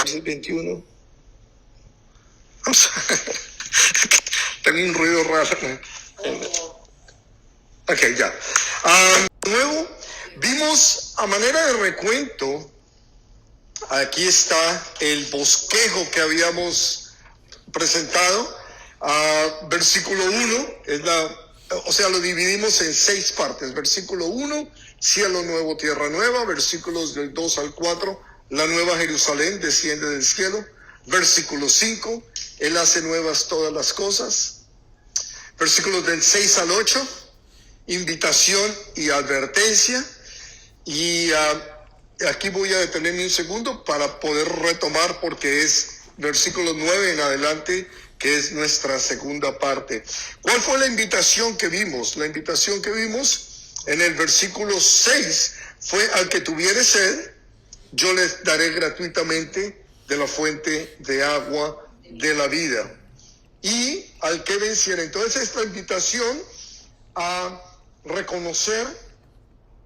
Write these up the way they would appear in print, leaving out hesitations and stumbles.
Apocalipsis 21. Tengo un ruido raro. Ok, ya. Luego vimos a manera de recuento, aquí está el bosquejo que habíamos presentado. Versículo 1, lo dividimos en 6 partes. Versículo 1, cielo nuevo, tierra nueva. Versículos del 2 al 4, la nueva Jerusalén desciende del cielo. Versículo 5, Él hace nuevas todas las cosas. Versículos del 6 al 8, invitación y advertencia. Y aquí voy a detenerme un segundo para poder retomar, porque es versículos 9 en adelante, que es nuestra segunda parte. ¿Cuál fue la invitación que vimos? La invitación que vimos en el versículo 6 fue: al que tuviere sed, yo les daré gratuitamente de la fuente de agua de la vida. Y al que venciera. Entonces, esta invitación a reconocer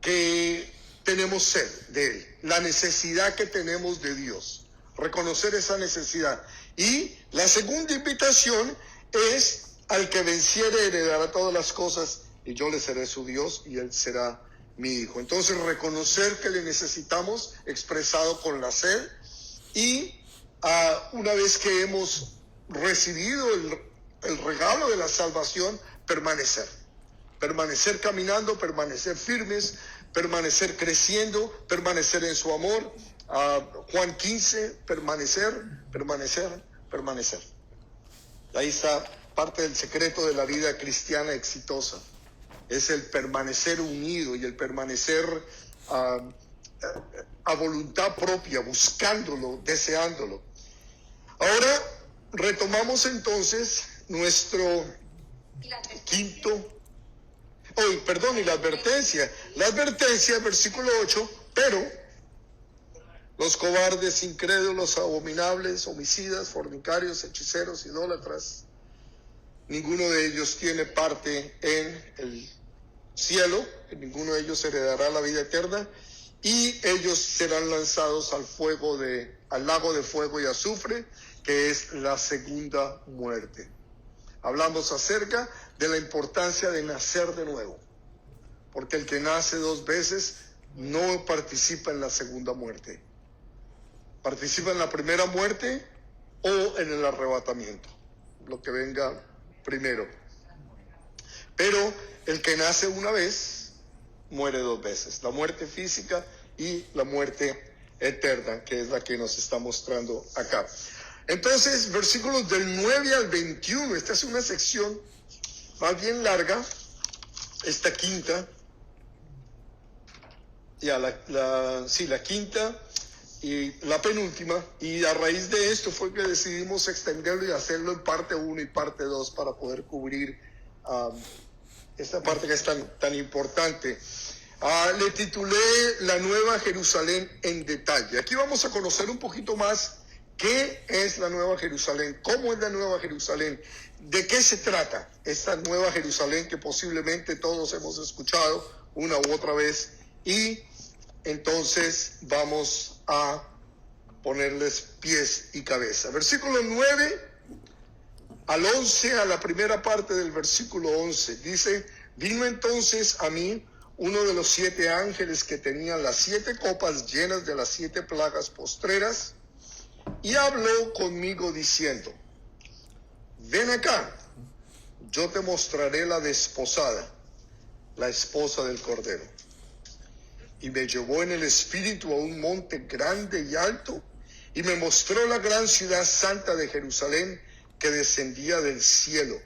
que tenemos sed de Él, la necesidad que tenemos de Dios, reconocer esa necesidad. Y la segunda invitación es: al que venciere heredará todas las cosas, y yo le seré su Dios y Él será mi hijo. Entonces, reconocer que le necesitamos, expresado con la sed, y una vez que hemos recibido el regalo de la salvación, permanecer caminando, permanecer firmes, permanecer creciendo, permanecer en su amor. Juan 15, permanecer. Ahí está parte del secreto de la vida cristiana exitosa. Es el permanecer unido y el permanecer a voluntad propia, buscándolo, deseándolo. Ahora retomamos entonces nuestro quinto. Y la advertencia. La advertencia, versículo 8, pero los cobardes, incrédulos, abominables, homicidas, fornicarios, hechiceros, idólatras, ninguno de ellos tiene parte en el cielo, ninguno de ellos heredará la vida eterna, y ellos serán lanzados al lago de fuego y azufre, que es la segunda muerte. Hablamos acerca de la importancia de nacer de nuevo, porque el que nace 2 veces no participa en la segunda muerte. Participa en la primera muerte o en el arrebatamiento, lo que venga primero. Pero el que nace una vez muere 2 veces, la muerte física y la muerte eterna, que es la que nos está mostrando acá. Entonces, versículos del 9 al 21, esta es una sección más bien larga, esta quinta, la quinta y la penúltima, y a raíz de esto fue que decidimos extenderlo y hacerlo en parte 1 y parte 2 para poder cubrir esta parte que es tan importante. Le titulé La Nueva Jerusalén en detalle. Aquí vamos a conocer un poquito más qué es la Nueva Jerusalén, cómo es la Nueva Jerusalén, de qué se trata esta Nueva Jerusalén que posiblemente todos hemos escuchado una u otra vez, y entonces vamos a ponerles pies y cabeza. Versículo 9 al 11, a la primera parte del versículo 11, dice: vino entonces a mí uno de los 7 ángeles que tenían las 7 copas llenas de las 7 plagas postreras, y habló conmigo diciendo: ven acá, yo te mostraré la desposada, la esposa del Cordero. Y me llevó en el espíritu a un monte grande y alto, y me mostró la gran ciudad santa de Jerusalén, que descendía del cielo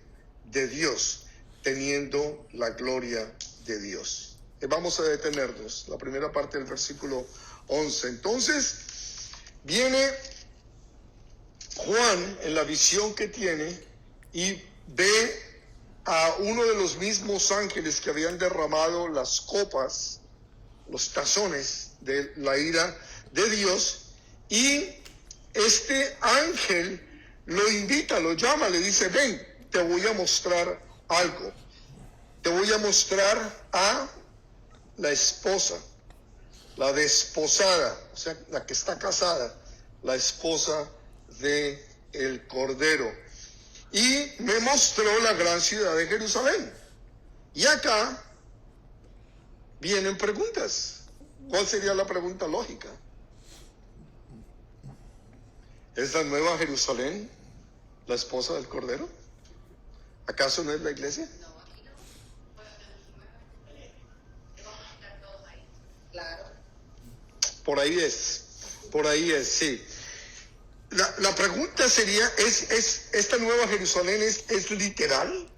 de Dios, teniendo la gloria de Dios. Vamos a detenernos, la primera parte del versículo 11. Entonces, viene Juan en la visión que tiene y ve a uno de los mismos ángeles que habían derramado las copas, los tazones de la ira de Dios, y este ángel lo invita, lo llama, le dice: ven, te voy a mostrar algo, te voy a mostrar a la esposa, la desposada, o sea, la que está casada, la esposa de el Cordero. Y me mostró la gran ciudad de Jerusalén. Y acá vienen preguntas. ¿Cuál sería la pregunta lógica? ¿Es la nueva Jerusalén la esposa del Cordero? ¿Acaso no es la iglesia? Por ahí es, sí. La pregunta sería, ¿es esta nueva Jerusalén es literal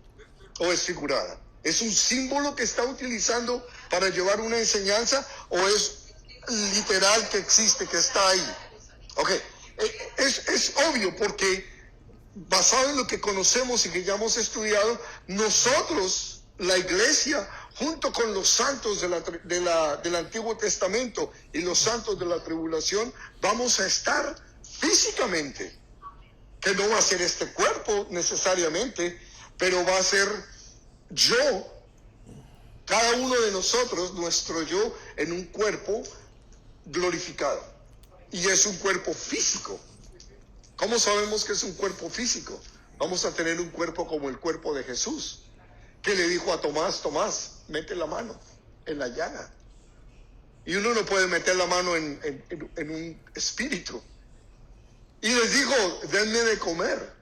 o es figurada? ¿Es un símbolo que está utilizando para llevar una enseñanza o es literal que existe, que está ahí? Ok, es obvio porque basado en lo que conocemos y que ya hemos estudiado, nosotros, la iglesia, junto con los santos del Antiguo Testamento y los santos de la tribulación, vamos a estar físicamente, que no va a ser este cuerpo necesariamente, pero va a ser yo, cada uno de nosotros, nuestro yo, en un cuerpo glorificado. Y es un cuerpo físico. ¿Cómo sabemos que es un cuerpo físico? Vamos a tener un cuerpo como el cuerpo de Jesús, que le dijo a Tomás, Tomás, mete la mano en la llaga. Y uno no puede meter la mano en un espíritu. Y les dijo, denme de comer.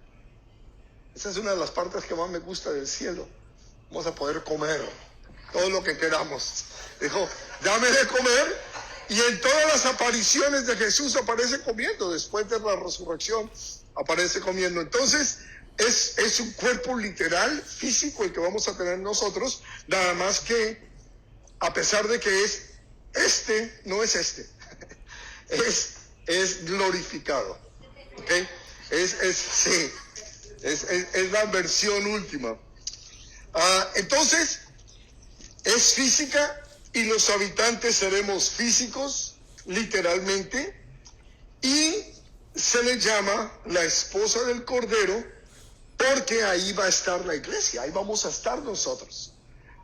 Esa es una de las partes que más me gusta del cielo. Vamos a poder comer todo lo que queramos. Dijo, dame de comer. Y en todas las apariciones de Jesús aparece comiendo. Después de la resurrección aparece comiendo. Entonces es un cuerpo literal, físico, el que vamos a tener nosotros. Nada más que, a pesar de que no es es glorificado. ¿Okay? Sí, es la versión última. Entonces es física y los habitantes seremos físicos, literalmente, y se le llama la esposa del Cordero porque ahí va a estar la iglesia, ahí vamos a estar nosotros.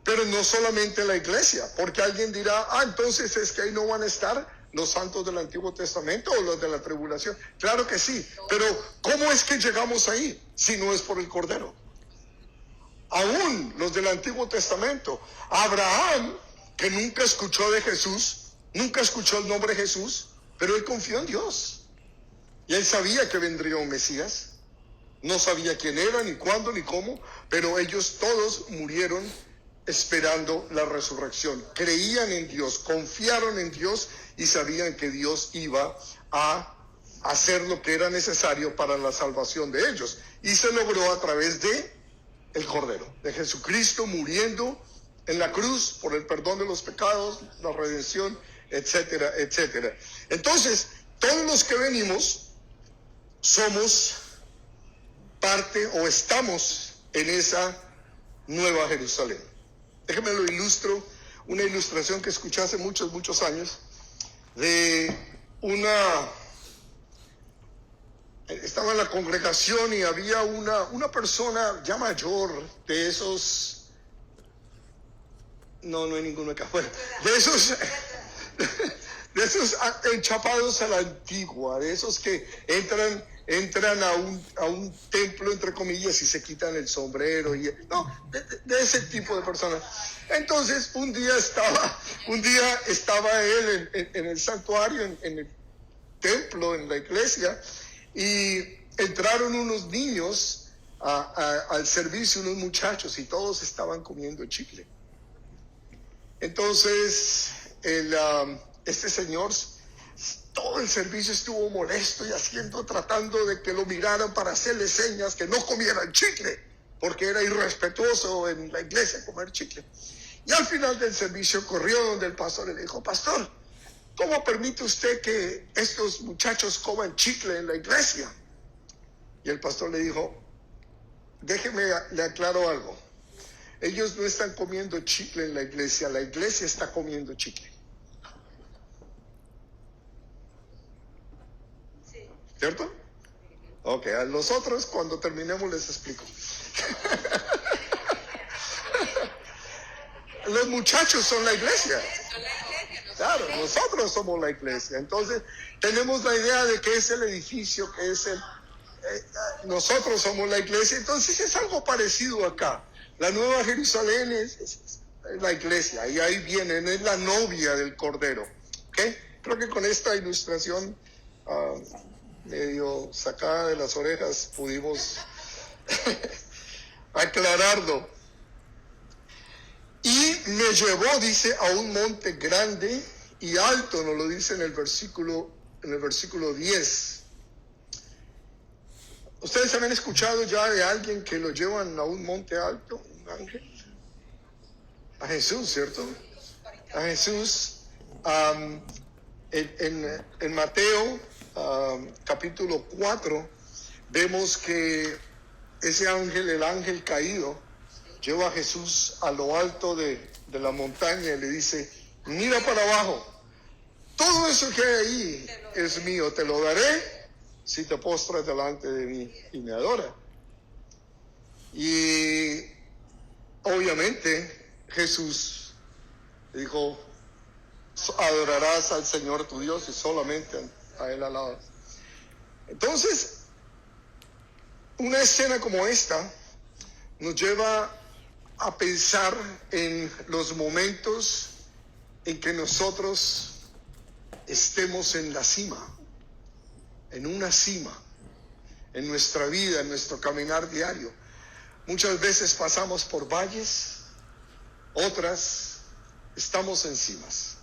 Pero no solamente la iglesia, porque alguien dirá, entonces es que ahí no van a estar los santos del Antiguo Testamento o los de la tribulación. Claro que sí, pero ¿cómo es que llegamos ahí si no es por el Cordero? Aún los del Antiguo Testamento, Abraham, que nunca escuchó de Jesús, nunca escuchó el nombre de Jesús, pero él confió en Dios. Y él sabía que vendría un Mesías. No sabía quién era, ni cuándo, ni cómo, pero ellos todos murieron esperando la resurrección. Creían en Dios, confiaron en Dios y sabían que Dios iba a hacer lo que era necesario para la salvación de ellos. Y se logró a través de el Cordero, de Jesucristo muriendo en la cruz por el perdón de los pecados, la redención, etcétera, etcétera. Entonces, todos los que venimos somos parte o estamos en esa nueva Jerusalén. Déjenme lo ilustro, una ilustración que escuché hace muchos años de estaba en la congregación y había una persona ya mayor, de esos, no hay ninguno acá afuera, de esos enchapados a la antigua, de esos que entran a un templo, entre comillas, y se quitan el sombrero, de ese tipo de personas. Entonces, un día estaba él en el santuario, en el templo, en la iglesia, y entraron unos niños al servicio, unos muchachos, y todos estaban comiendo chicle. Entonces, este señor, todo el servicio estuvo molesto y tratando de que lo miraran para hacerle señas que no comieran chicle, porque era irrespetuoso en la iglesia comer chicle. Y al final del servicio corrió donde el pastor y le dijo, pastor, ¿cómo permite usted que estos muchachos coman chicle en la iglesia? Y el pastor le dijo, déjeme, le aclaro algo. Ellos no están comiendo chicle en la iglesia está comiendo chicle. ¿Cierto? Ok, a los otros cuando terminemos les explico. Los muchachos son la iglesia. Claro, nosotros somos la iglesia. Entonces, tenemos la idea de que es el edificio, que es nosotros somos la iglesia. Entonces, es algo parecido acá. La Nueva Jerusalén es la iglesia, y ahí vienen, es la novia del Cordero. ¿Okay? Creo que con esta ilustración medio sacada de las orejas pudimos aclararlo. Y me llevó, dice, a un monte grande y alto, nos lo dice en el versículo 10. ¿Ustedes habían escuchado ya de alguien que lo llevan a un monte alto, un ángel? A Jesús, ¿cierto? A Jesús. En Mateo capítulo 4 vemos que ese ángel, el ángel caído, lleva a Jesús a lo alto de la montaña y le dice: mira para abajo, todo eso que hay ahí es mío, te lo daré si te postras delante de mí y me adora. Y obviamente Jesús dijo: adorarás al Señor tu Dios y solamente a Él alabas. Entonces, una escena como esta nos lleva a pensar en los momentos en que nosotros estemos en la cima, en una cima, en nuestra vida, en nuestro caminar diario. Muchas veces pasamos por valles, otras estamos en cimas.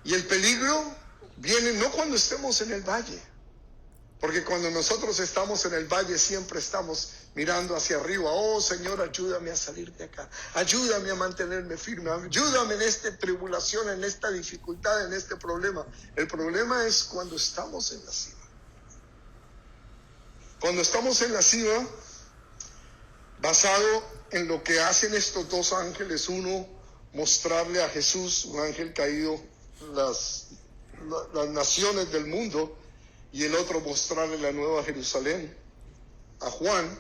Y el peligro viene no cuando estemos en el valle, porque cuando nosotros estamos en el valle siempre estamos mirando hacia arriba. Oh Señor, ayúdame a salir de acá, ayúdame a mantenerme firme, ayúdame en esta tribulación, en esta dificultad, en este problema. El problema es cuando estamos en la cima. Cuando estamos en la cima, basado en lo que hacen estos dos ángeles, uno mostrarle a Jesús, un ángel caído, las naciones del mundo, y el otro mostrarle la Nueva Jerusalén a Juan.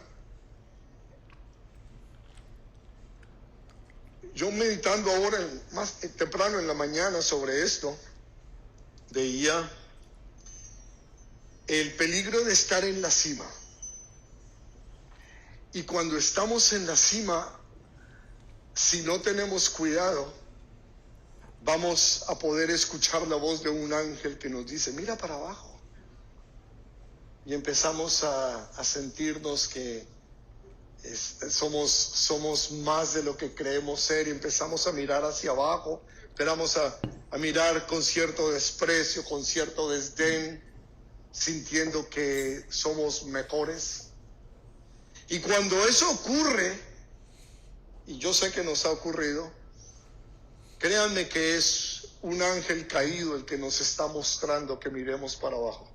Yo meditando ahora más temprano en la mañana sobre esto, veía el peligro de estar en la cima. Y cuando estamos en la cima, si no tenemos cuidado, vamos a poder escuchar la voz de un ángel que nos dice: mira para abajo. Y empezamos a sentirnos que somos más de lo que creemos ser, y empezamos a mirar hacia abajo, empezamos a mirar con cierto desprecio, con cierto desdén, sintiendo que somos mejores. Y cuando eso ocurre, y yo sé que nos ha ocurrido, créanme que es un ángel caído el que nos está mostrando que miremos para abajo,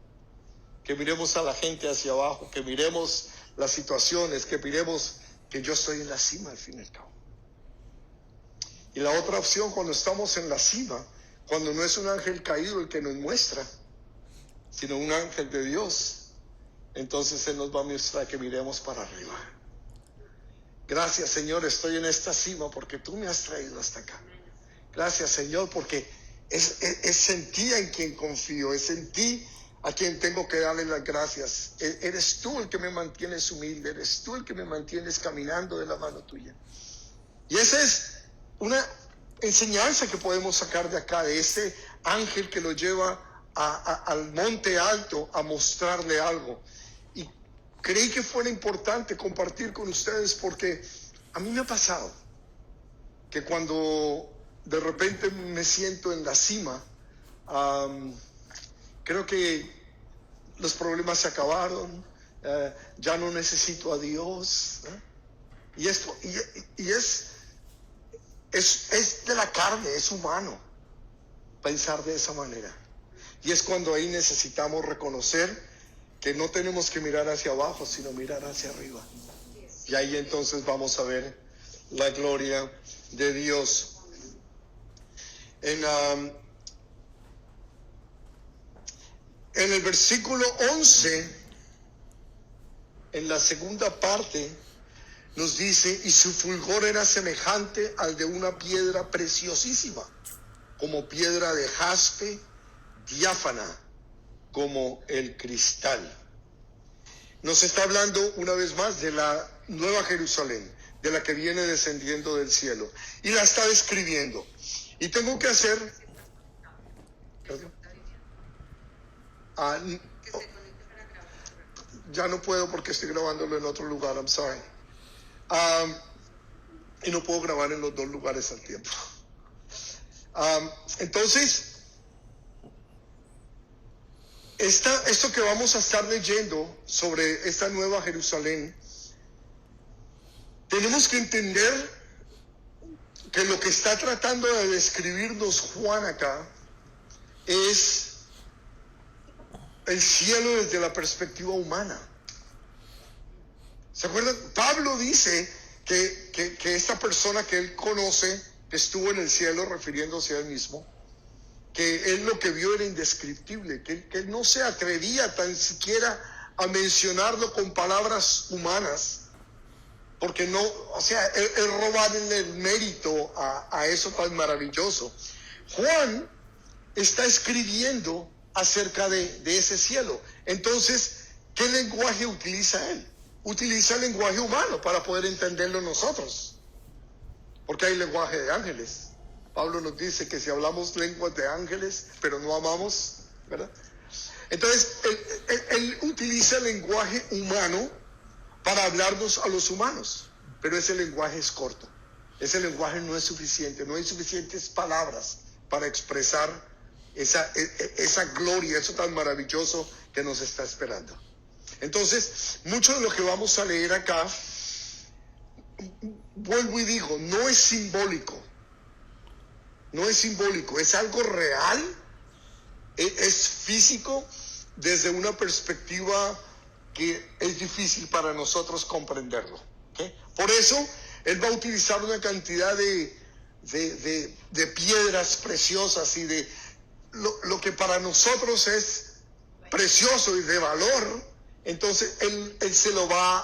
que miremos a la gente hacia abajo, que miremos las situaciones, que miremos que yo estoy en la cima al fin y al cabo. Y la otra opción, cuando estamos en la cima, cuando no es un ángel caído el que nos muestra, sino un ángel de Dios, entonces Él nos va a mostrar que miremos para arriba. Gracias, Señor, estoy en esta cima porque tú me has traído hasta acá. Gracias, Señor, porque es en ti en quien confío, es en ti a quien tengo que darle las gracias. Eres tú el que me mantienes humilde, eres tú el que me mantienes caminando de la mano tuya. Y esa es una enseñanza que podemos sacar de acá, de ese ángel que lo lleva al monte alto a mostrarle algo. Y creí que fuera importante compartir con ustedes, porque a mí me ha pasado que cuando de repente me siento en la cima, creo que los problemas se acabaron, ya no necesito a Dios, y esto es de la carne, es humano pensar de esa manera. Y es cuando ahí necesitamos reconocer que no tenemos que mirar hacia abajo, sino mirar hacia arriba. Y ahí entonces vamos a ver la gloria de Dios. En el versículo 11, en la segunda parte, nos dice: y su fulgor era semejante al de una piedra preciosísima, como piedra de jaspe, diáfana como el cristal. Nos está hablando una vez más de la nueva Jerusalén, de la que viene descendiendo del cielo, y la está describiendo. Y tengo que hacer... ya no puedo porque estoy grabándolo en otro lugar, I'm sorry. Y no puedo grabar en los dos lugares al tiempo. Entonces, esto que vamos a estar leyendo sobre esta nueva Jerusalén, tenemos que entender que lo que está tratando de describirnos Juan acá es el cielo desde la perspectiva humana. ¿Se acuerdan? Pablo dice que esta persona que él conoce, que estuvo en el cielo, refiriéndose a él mismo, que él lo que vio era indescriptible, que él no se atrevía tan siquiera a mencionarlo con palabras humanas, porque no, o sea, él robarle el mérito a eso tan maravilloso. Juan está escribiendo acerca de ese cielo. Entonces, ¿qué lenguaje utiliza él? Utiliza el lenguaje humano para poder entenderlo nosotros, porque hay lenguaje de ángeles. Pablo nos dice que si hablamos lenguas de ángeles, pero no amamos, ¿verdad? Entonces, él utiliza el lenguaje humano para hablarnos a los humanos, pero ese lenguaje es corto. Ese lenguaje no es suficiente, no hay suficientes palabras para expresar esa gloria, eso tan maravilloso que nos está esperando. Entonces, mucho de lo que vamos a leer acá, vuelvo y digo, no es simbólico. No es simbólico, es algo real, es físico desde una perspectiva que es difícil para nosotros comprenderlo. ¿Okay? Por eso, él va a utilizar una cantidad de piedras preciosas y de lo que para nosotros es precioso y de valor. Entonces, él se lo va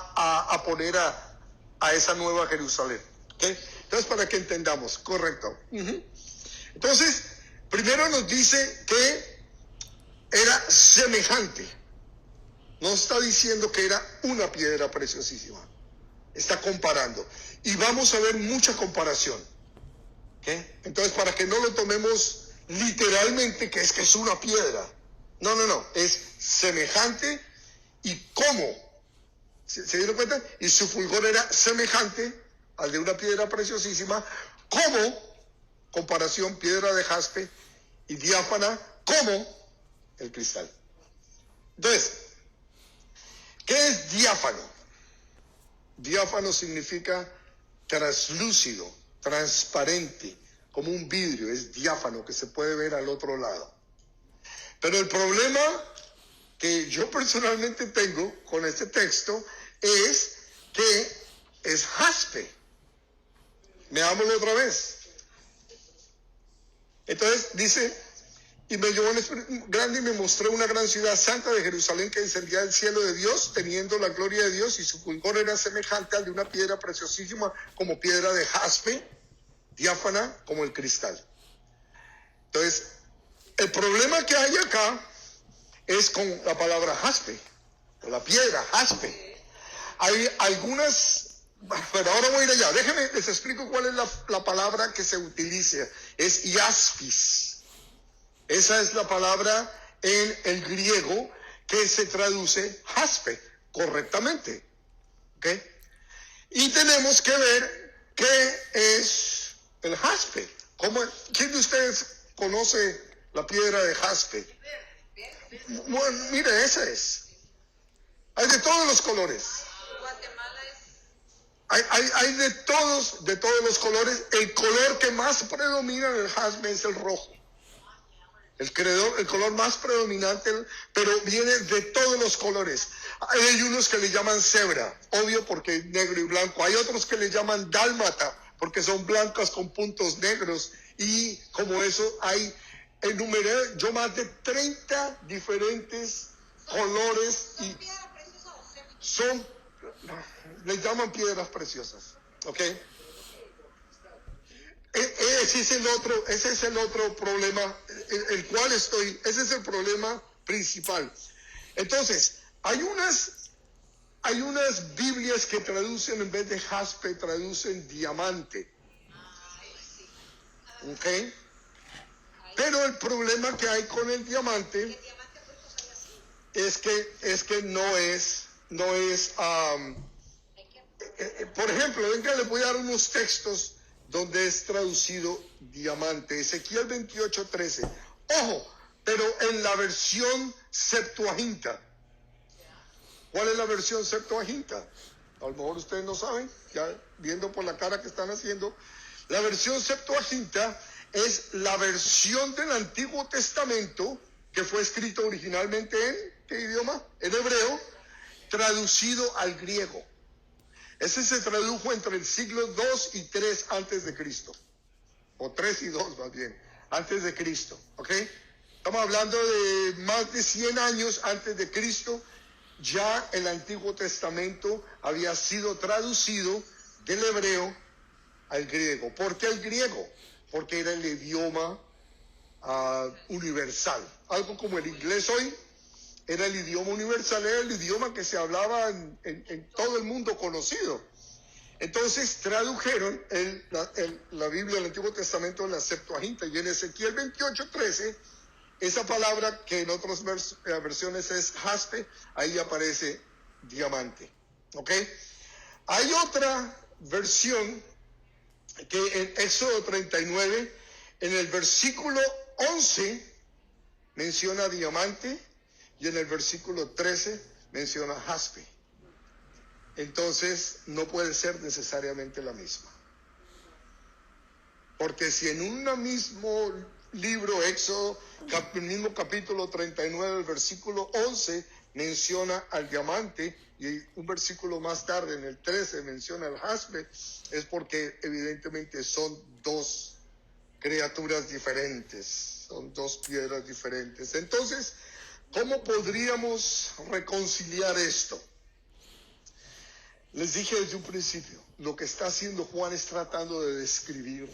a poner a esa nueva Jerusalén. ¿Okay? Entonces, para que entendamos, correcto. Entonces, primero nos dice que era semejante. No está diciendo que era una piedra preciosísima. Está comparando. Y vamos a ver mucha comparación. ¿Okay? Entonces, para que no lo tomemos literalmente que es una piedra. No. Es semejante. ¿Y cómo? ¿Se dieron cuenta? Y su fulgor era semejante al de una piedra preciosísima. ¿Cómo? Comparación, piedra de jaspe y diáfana como el cristal. Entonces, ¿qué es diáfano? Diáfano significa translúcido, transparente, como un vidrio, es diáfano, que se puede ver al otro lado. Pero el problema que yo personalmente tengo con este texto es que es jaspe. Veámoslo otra vez. Entonces dice, y me llevó un espíritu grande y me mostró una gran ciudad santa de Jerusalén que descendía del cielo de Dios, teniendo la gloria de Dios, y su fulgor era semejante al de una piedra preciosísima, como piedra de jaspe, diáfana como el cristal. Entonces, el problema que hay acá es con la palabra jaspe, o la piedra jaspe. Hay algunas... Pero ahora voy a ir allá. Déjenme, les explico cuál es la palabra que se utiliza. Es iaspis. Esa es la palabra en el griego que se traduce jaspe correctamente. ¿Okay? Y tenemos que ver qué es el jaspe. ¿Quién de ustedes conoce la piedra de jaspe? Bueno, mire, esa es. Hay de todos los colores. Hay de todos los colores. El color que más predomina en el jaspe es el rojo. El color más predominante, pero viene de todos los colores. Hay unos que le llaman cebra, obvio porque es negro y blanco. Hay otros que le llaman dálmata, porque son blancas con puntos negros. Y como eso hay, enumeré yo más de 30 diferentes colores. Y les llaman piedras preciosas. ¿Ok? Ese es el otro problema, el cual ese es el problema principal. Entonces, hay unas Biblias que traducen, en vez de jaspe, traducen diamante. ¿Ok? Pero el problema que hay con el diamante es que no es, por ejemplo, venga, les voy a dar unos textos donde es traducido diamante. Ezequiel 28:13. Ojo, pero en la versión Septuaginta. ¿Cuál es la versión Septuaginta? A lo mejor ustedes no saben, ya viendo por la cara que están haciendo. La versión Septuaginta es la versión del Antiguo Testamento que fue escrito originalmente en, ¿qué idioma? En hebreo, traducido al griego. Ese se tradujo entre el siglo 2 y 3 antes de Cristo. O 3 y 2 más bien, antes de Cristo. ¿Ok? Estamos hablando de más de 100 años antes de Cristo. Ya el Antiguo Testamento había sido traducido del hebreo al griego. ¿Por qué el griego? Porque era el idioma universal. Algo como el inglés hoy, era el idioma universal, era el idioma que se hablaba en todo el mundo conocido. Entonces tradujeron la Biblia del Antiguo Testamento en la Septuaginta, y en Ezequiel 28:13, esa palabra que en otras versiones es jaspe, ahí aparece diamante. ¿Ok? Hay otra versión que en Éxodo 39, en el versículo 11, menciona diamante, y en el versículo 13 menciona jaspe. Entonces no puede ser necesariamente la misma. Porque si en un mismo libro, Éxodo, el mismo capítulo 39, el versículo 11 menciona al diamante, y un versículo más tarde, en el 13, menciona al jaspe, es porque evidentemente son dos criaturas diferentes, son dos piedras diferentes. Entonces, ¿cómo podríamos reconciliar esto? Les dije desde un principio, lo que está haciendo Juan es tratando de describir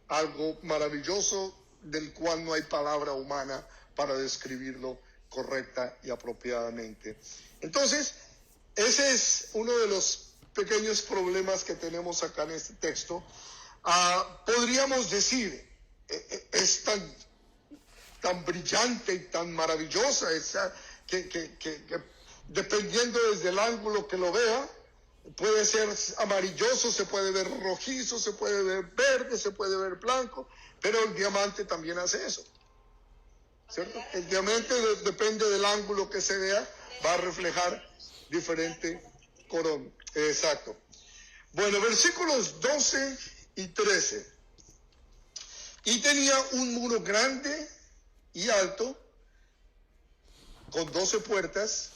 algo maravilloso del cual no hay palabra humana para describirlo correcta y apropiadamente. Entonces, ese es uno de los pequeños problemas que tenemos acá en este texto. Podríamos decir, es tan brillante y tan maravillosa, que dependiendo desde el ángulo que lo vea, puede ser amarilloso, se puede ver rojizo, se puede ver verde, se puede ver blanco, pero el diamante también hace eso, ¿cierto? El diamante depende del ángulo que se vea, va a reflejar diferente color. Exacto. Bueno, versículos 12 y 13. Y tenía un muro grande y alto, con 12 puertas,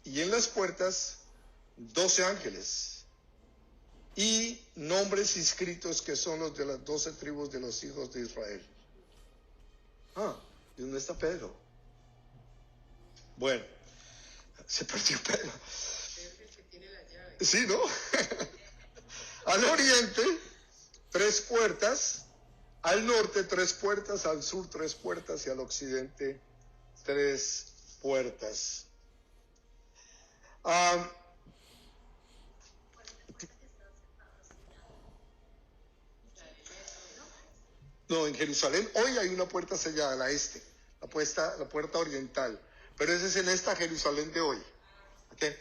y en las puertas 12 ángeles, y nombres inscritos que son los de las 12 tribus de los hijos de Israel. ¿Y dónde está Pedro? Bueno, se perdió Pedro. Sí, ¿no? Al oriente, 3 puertas, al norte 3 puertas, al sur 3 puertas, y al occidente 3 puertas. No, en Jerusalén hoy hay una puerta sellada, la este, la puerta oriental, pero esa es en esta Jerusalén de hoy. ¿Okay?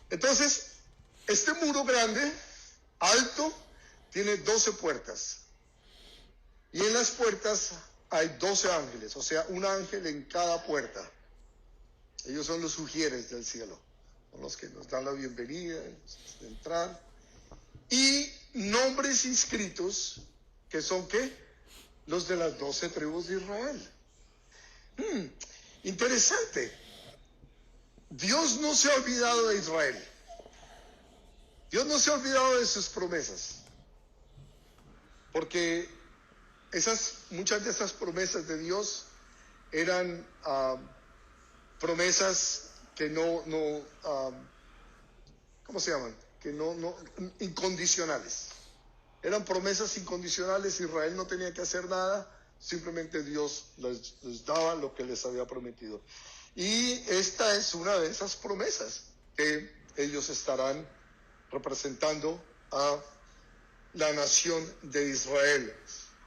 Entonces, este muro grande, alto, tiene 12 puertas, y en las puertas hay 12 ángeles, o sea, un ángel en cada puerta. Ellos son los ujieres del cielo, son los que nos dan la bienvenida de entrar, y nombres inscritos, que son ¿qué? Los de las 12 tribus de Israel. Interesante. Dios no se ha olvidado de Israel. Dios no se ha olvidado de sus promesas. Porque muchas de esas promesas de Dios eran promesas que ¿cómo se llaman? Que no incondicionales. eran promesas incondicionales, Israel no tenía que hacer nada, simplemente Dios les daba lo que les había prometido. Y esta es una de esas promesas que ellos estarán representando a la nación de Israel.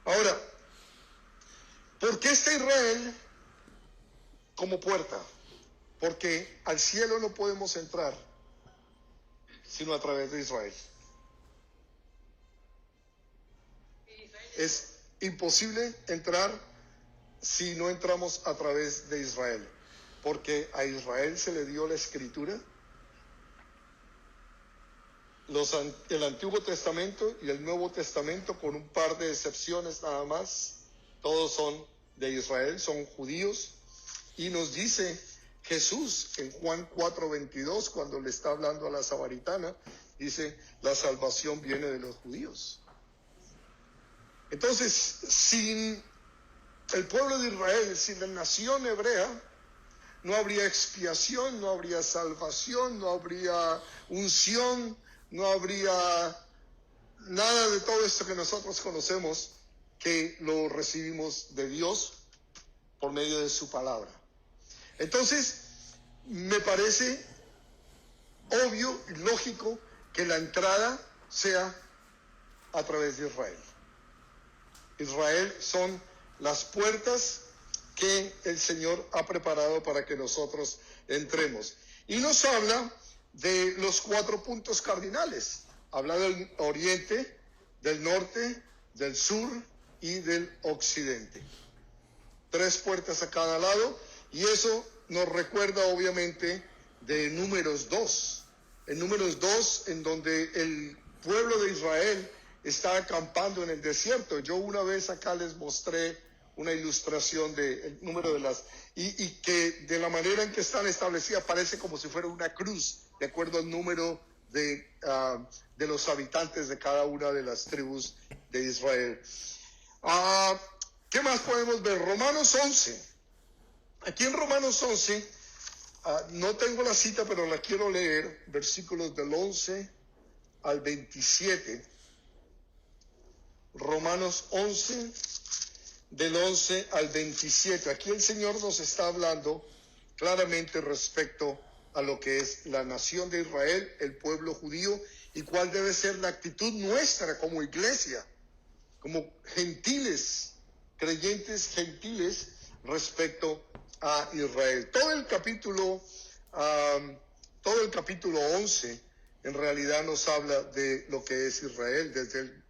Ahora, ¿por qué está Israel como puerta? Porque al cielo no podemos entrar sino a través de Israel. Es imposible entrar si no entramos a través de Israel, porque a Israel se le dio la escritura, el Antiguo Testamento y el Nuevo Testamento, con un par de excepciones nada más, todos son de Israel, son judíos, y nos dice Jesús en Juan 4:22, cuando le está hablando a la samaritana, dice, la salvación viene de los judíos. Entonces, sin el pueblo de Israel, sin la nación hebrea, no habría expiación, no habría salvación, no habría unción, no habría nada de todo esto que nosotros conocemos, que lo recibimos de Dios por medio de su palabra. Entonces, me parece obvio y lógico que la entrada sea a través de Israel. Israel son las puertas que el Señor ha preparado para que nosotros entremos. Y nos habla de los 4 puntos cardinales. Habla del oriente, del norte, del sur y del occidente. 3 puertas a cada lado, y eso nos recuerda obviamente de Números 2. En Números 2, en donde el pueblo de Israel está acampando en el desierto. Yo una vez acá les mostré una ilustración del número de las, y que de la manera en que están establecidas parece como si fuera una cruz, de acuerdo al número de los habitantes de cada una de las tribus de Israel. ¿Qué más podemos ver? Romanos 11. Aquí en Romanos 11, no tengo la cita, pero la quiero leer, versículos del 11 al 27. Romanos 11, del 11 al 27. Aquí el Señor nos está hablando claramente respecto a lo que es la nación de Israel, el pueblo judío, y cuál debe ser la actitud nuestra como iglesia, como gentiles, creyentes gentiles respecto a Israel. Todo el capítulo 11 en realidad nos habla de lo que es Israel, desde el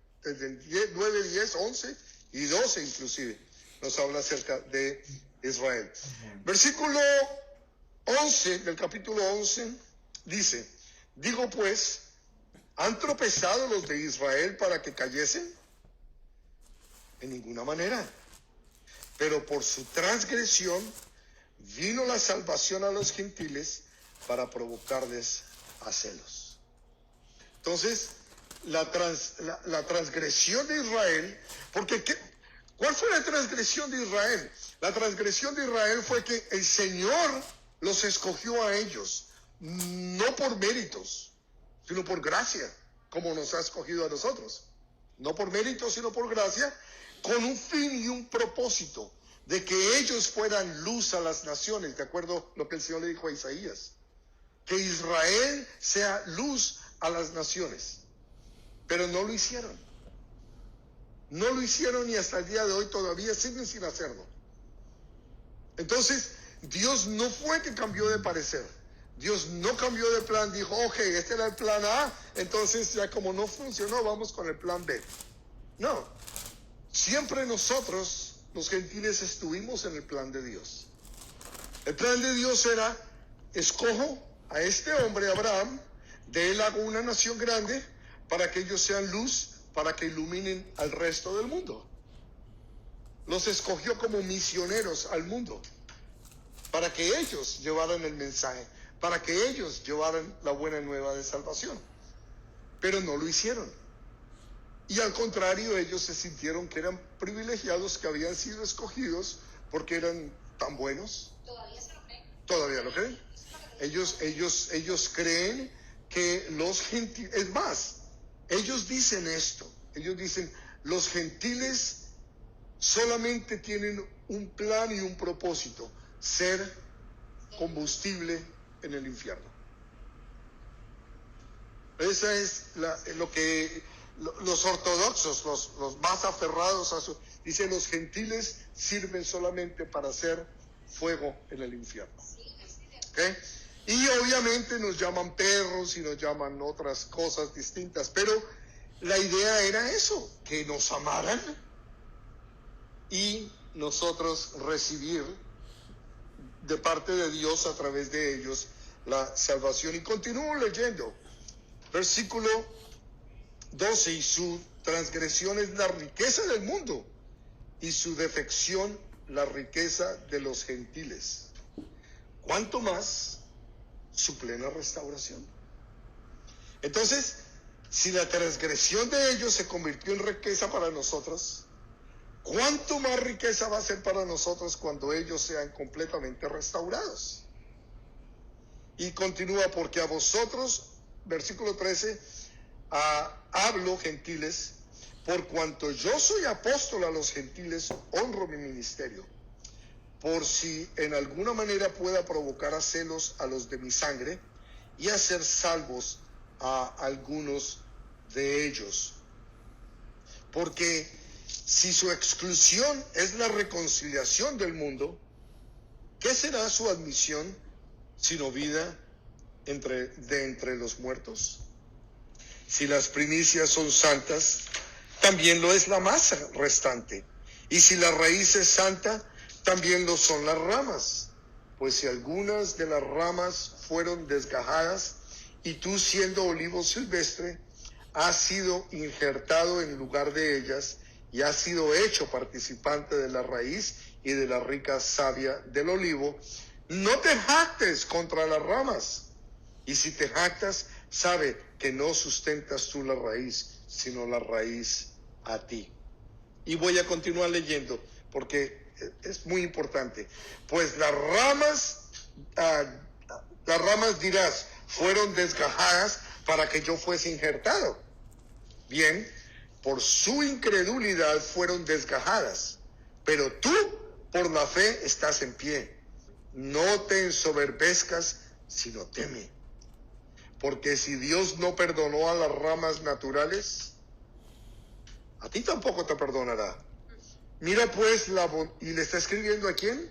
9, 10, 11 y 12 inclusive, nos habla acerca de Israel. Versículo 11 del capítulo 11 dice, digo pues, ¿han tropezado los de Israel para que cayesen? En ninguna manera. Pero por su transgresión vino la salvación a los gentiles para provocarles a celos. Entonces, la transgresión de Israel, porque ¿cuál fue la transgresión de Israel? La transgresión de Israel fue que el Señor los escogió a ellos, no por méritos, sino por gracia, como nos ha escogido a nosotros. No por méritos, sino por gracia, con un fin y un propósito de que ellos fueran luz a las naciones, de acuerdo a lo que el Señor le dijo a Isaías. Que Israel sea luz a las naciones. Pero no lo hicieron. No lo hicieron y hasta el día de hoy todavía siguen sin hacerlo. Entonces, Dios no fue que cambió de parecer. Dios no cambió de plan, dijo, ok, este era el plan A, entonces ya como no funcionó, vamos con el plan B. No, siempre nosotros, los gentiles, estuvimos en el plan de Dios. El plan de Dios era, escojo a este hombre, Abraham, de él hago una nación grande, para que ellos sean luz, para que iluminen al resto del mundo. Los escogió como misioneros al mundo, para que ellos llevaran el mensaje, para que ellos llevaran la buena nueva de salvación. Pero no lo hicieron. Y al contrario, ellos se sintieron que eran privilegiados, que habían sido escogidos porque eran tan buenos. Todavía se lo creen. Todavía lo creen. Ellos creen que los gentiles, es más, ellos dicen esto, Ellos dicen, los gentiles solamente tienen un plan y un propósito: ser combustible en el infierno. Esa es lo que los ortodoxos, los más aferrados a su, dicen, los gentiles sirven solamente para hacer fuego en el infierno. ¿Okay? Y obviamente nos llaman perros y nos llaman otras cosas distintas, pero la idea era eso, que nos amaran y nosotros recibir de parte de Dios a través de ellos la salvación. Y continúo leyendo, versículo 12, y su transgresión es la riqueza del mundo, y su defección la riqueza de los gentiles. ¿Cuánto más su plena restauración? Entonces, si la transgresión de ellos se convirtió en riqueza para nosotros, ¿cuánto más riqueza va a ser para nosotros cuando ellos sean completamente restaurados? Y continúa, porque a vosotros, versículo 13, hablo, gentiles, por cuanto yo soy apóstol a los gentiles, honro mi ministerio, por si en alguna manera pueda provocar a celos a los de mi sangre y hacer salvos a algunos de ellos. Porque si su exclusión es la reconciliación del mundo, ¿qué será su admisión sino vida de entre los muertos? Si las primicias son santas, también lo es la masa restante. Y si la raíz es santa, también lo son las ramas. Pues si algunas de las ramas fueron desgajadas, y tú, siendo olivo silvestre, has sido injertado en lugar de ellas, y has sido hecho participante de la raíz y de la rica savia del olivo, no te jactes contra las ramas. Y si te jactas, sabe que no sustentas tú la raíz, sino la raíz a ti. Y voy a continuar leyendo, porque es muy importante. Pues las ramas dirás, fueron desgajadas para que yo fuese injertado. Bien, por su incredulidad fueron desgajadas, pero tú por la fe estás en pie. No te ensoberbezcas, sino teme. Porque si Dios no perdonó a las ramas naturales, a ti tampoco te perdonará. Mira pues y le está escribiendo ¿a quién?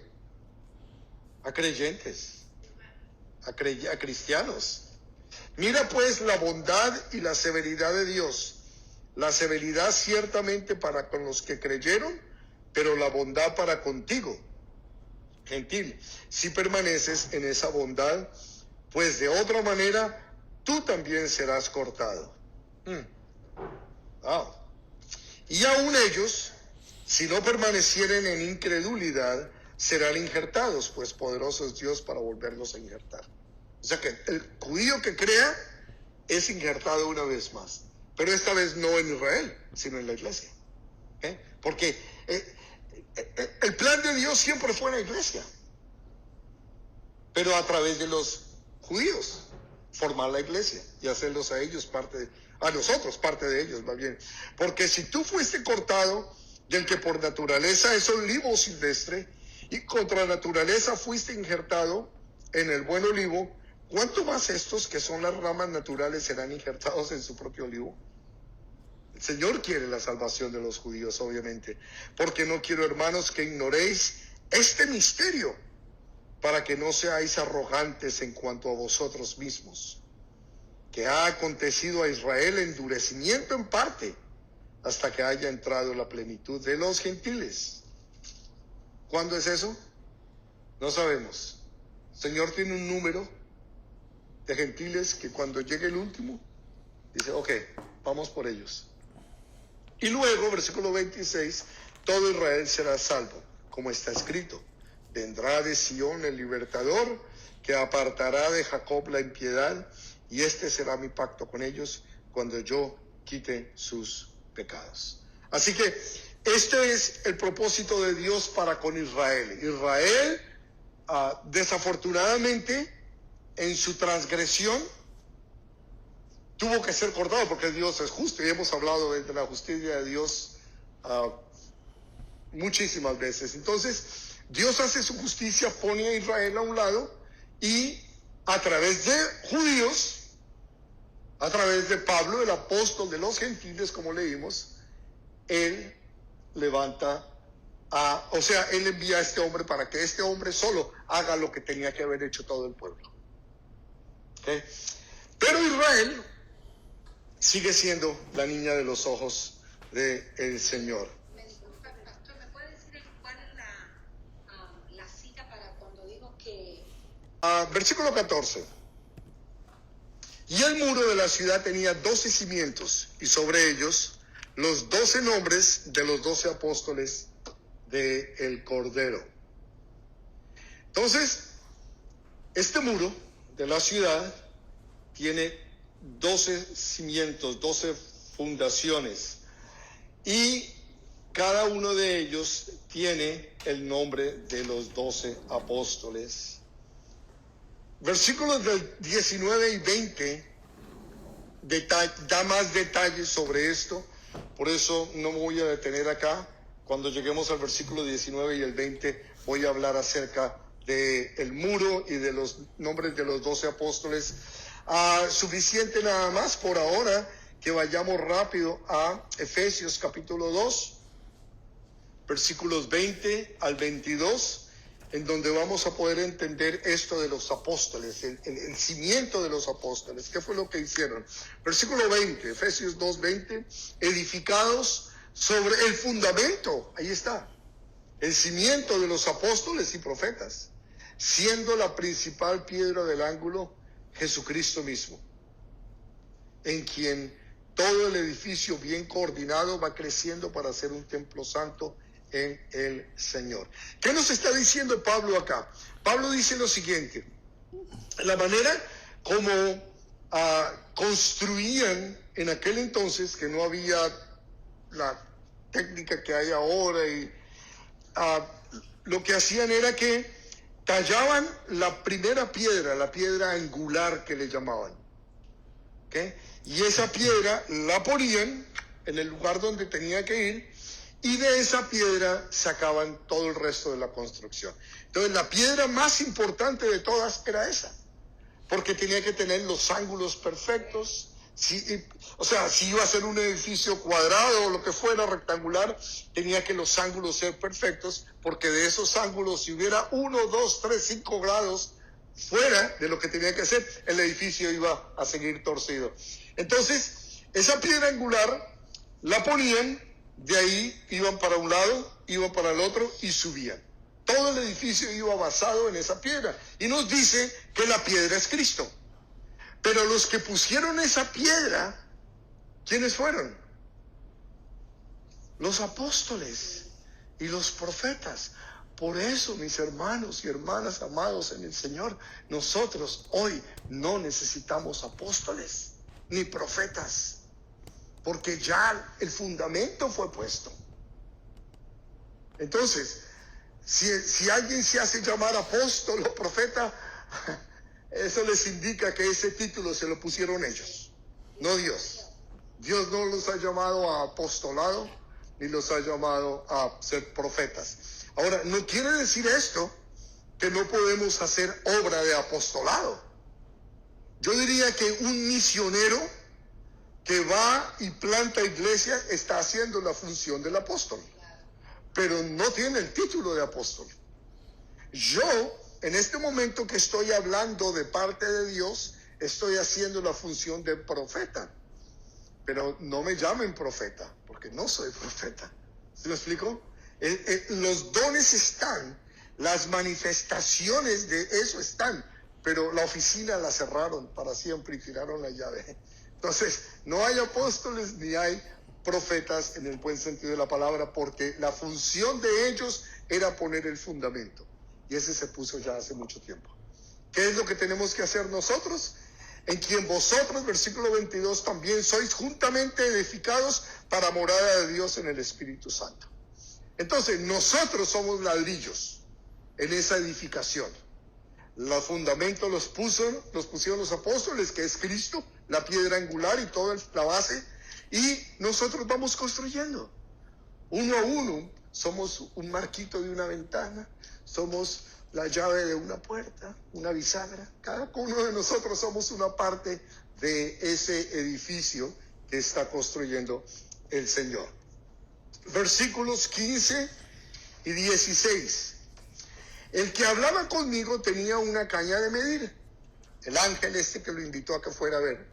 A creyentes, a cristianos. Mira pues la bondad y la severidad de Dios. La severidad ciertamente para con los que creyeron, pero la bondad para contigo, gentil, si permaneces en esa bondad, pues de otra manera tú también serás cortado. Y aún ellos, si no permanecieren en incredulidad, serán injertados, pues poderoso es Dios para volverlos a injertar. O sea que el judío que crea es injertado una vez más, pero esta vez no en Israel, sino en la iglesia. Porque el plan de Dios siempre fue en la iglesia, pero a través de los judíos, formar la iglesia y hacerlos a ellos a nosotros parte de ellos, más bien. Porque si tú fuiste cortado del que por naturaleza es olivo silvestre, y contra naturaleza fuiste injertado en el buen olivo, ¿cuánto más estos que son las ramas naturales serán injertados en su propio olivo? El Señor quiere la salvación de los judíos, obviamente, porque no quiero, hermanos, que ignoréis este misterio, para que no seáis arrogantes en cuanto a vosotros mismos, que ha acontecido a Israel endurecimiento en parte, hasta que haya entrado la plenitud de los gentiles. ¿Cuándo es eso? No sabemos. El Señor tiene un número de gentiles que cuando llegue el último, dice, ok, vamos por ellos. Y luego, versículo 26, todo Israel será salvo, como está escrito. Vendrá de Sión el libertador, que apartará de Jacob la impiedad, y este será mi pacto con ellos cuando yo quite sus pecados. Así que este es el propósito de Dios para con Israel. Israel, desafortunadamente, en su transgresión, tuvo que ser cortado porque Dios es justo, y hemos hablado de la justicia de Dios muchísimas veces. Entonces, Dios hace su justicia, pone a Israel a un lado, y a través de judíos, a través de Pablo, el apóstol de los gentiles, como leímos, él levanta él envía a este hombre para que este hombre solo haga lo que tenía que haber hecho todo el pueblo. ¿Okay? Pero Israel sigue siendo la niña de los ojos del Señor. Pastor, ¿me puede decir cuál es la cita para cuando digo que... Versículo 14. Y el muro de la ciudad tenía 12 cimientos, y sobre ellos los 12 nombres de los 12 apóstoles del Cordero. Entonces, este muro de la ciudad tiene 12 cimientos, 12 fundaciones, y cada uno de ellos tiene el nombre de los 12 apóstoles. Versículos del 19 y 20 da más detalles sobre esto, por eso no me voy a detener acá. Cuando lleguemos al versículo 19 y el 20 voy a hablar acerca del muro y de los nombres de los 12 apóstoles. Suficiente nada más por ahora que vayamos rápido a Efesios capítulo 2, versículos 20 al 22, en donde vamos a poder entender esto de los apóstoles, el cimiento de los apóstoles. ¿Qué fue lo que hicieron? Versículo 20, Efesios 2:20, edificados sobre el fundamento, ahí está, el cimiento de los apóstoles y profetas, siendo la principal piedra del ángulo Jesucristo mismo, en quien todo el edificio bien coordinado va creciendo para ser un templo santo en el Señor. ¿Qué nos está diciendo Pablo acá? Pablo dice lo siguiente: la manera como construían en aquel entonces, que no había la técnica que hay ahora, y lo que hacían era que tallaban la primera piedra, la piedra angular que le llamaban, ¿okay? Y esa piedra la ponían en el lugar donde tenía que ir, y de esa piedra sacaban todo el resto de la construcción. Entonces, la piedra más importante de todas era esa, porque tenía que tener los ángulos perfectos. Si iba a ser un edificio cuadrado o lo que fuera, rectangular, tenía que los ángulos ser perfectos, porque de esos ángulos, si hubiera 1, 2, 3, 5 grados fuera de lo que tenía que hacer, el edificio iba a seguir torcido. Entonces, esa piedra angular la ponían, de ahí iban para un lado, iban para el otro y subían. Todo el edificio iba basado en esa piedra. Y nos dice que la piedra es Cristo. Pero los que pusieron esa piedra, ¿quiénes fueron? Los apóstoles y los profetas. Por eso, mis hermanos y hermanas amados en el Señor, nosotros hoy no necesitamos apóstoles ni profetas, porque ya el fundamento fue puesto. Entonces, si alguien se hace llamar apóstol o profeta, eso les indica que ese título se lo pusieron ellos, no Dios. Dios no los ha llamado a apostolado, ni los ha llamado a ser profetas. Ahora, no quiere decir esto que no podemos hacer obra de apostolado. Yo diría que un misionero que va y planta iglesia está haciendo la función del apóstol, pero no tiene el título de apóstol. Yo, en este momento que estoy hablando de parte de Dios, estoy haciendo la función de profeta, pero no me llamen profeta, porque no soy profeta. ¿Se me explico? Los dones están, las manifestaciones de eso están, pero la oficina la cerraron para siempre y tiraron la llave. Entonces, no hay apóstoles ni hay profetas en el buen sentido de la palabra, porque la función de ellos era poner el fundamento, y ese se puso ya hace mucho tiempo. ¿Qué es lo que tenemos que hacer nosotros? En quien vosotros, versículo 22, también sois juntamente edificados para morada de Dios en el Espíritu Santo. Entonces, nosotros somos ladrillos en esa edificación. Los fundamentos los pusieron los apóstoles, que es Cristo, la piedra angular y toda la base. Y nosotros vamos construyendo. Uno a uno, somos un marquito de una ventana, somos la llave de una puerta, una bisagra. Cada uno de nosotros somos una parte de ese edificio que está construyendo el Señor. Versículos 15 y 16. El que hablaba conmigo tenía una caña de medir, el ángel que lo invitó a que fuera a ver,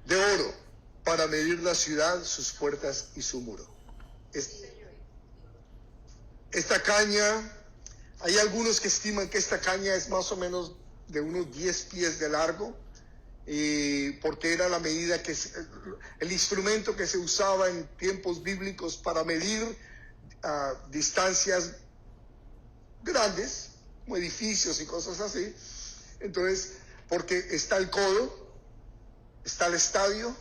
de oro, para medir la ciudad, sus puertas y su muro. Esta caña, hay algunos que estiman que esta caña es más o menos de unos 10 pies de largo, porque era la medida el instrumento que se usaba en tiempos bíblicos para medir distancias grandes, como edificios y cosas así. Entonces, porque está el codo, está el estadio,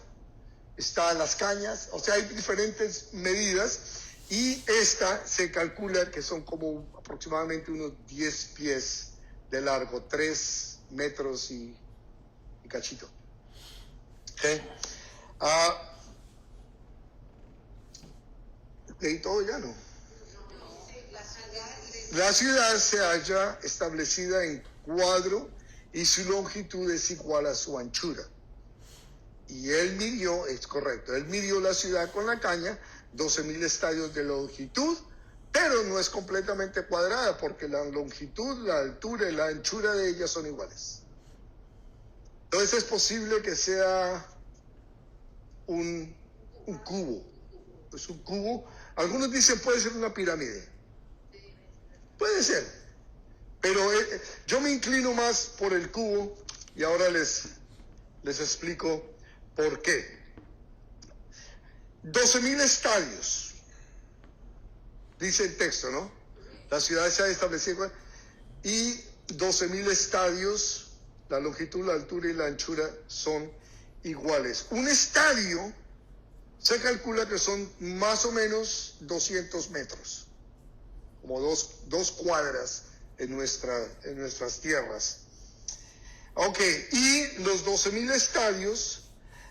están las cañas, o sea, hay diferentes medidas, y esta se calcula que son como aproximadamente unos 10 pies de largo, 3 metros y cachito. ¿Okay? ¿Leí todo ya, no? La ciudad se halla establecida en cuadro y su longitud es igual a su anchura. Y él midió, es correcto, él midió la ciudad con la caña, 12,000 estadios de longitud, pero no es completamente cuadrada porque la longitud, la altura y la anchura de ella son iguales. Entonces es posible que sea un cubo. Es un cubo. Algunos dicen puede ser una pirámide. Puede ser. Pero yo me inclino más por el cubo y ahora les explico por qué. 12,000 estadios. Dice el texto, ¿no? La ciudad se ha establecido y 12,000 estadios. La longitud, la altura y la anchura son iguales. Un estadio se calcula que son más o menos 200 metros, como dos cuadras en nuestras tierras. Ok, y los 12,000 estadios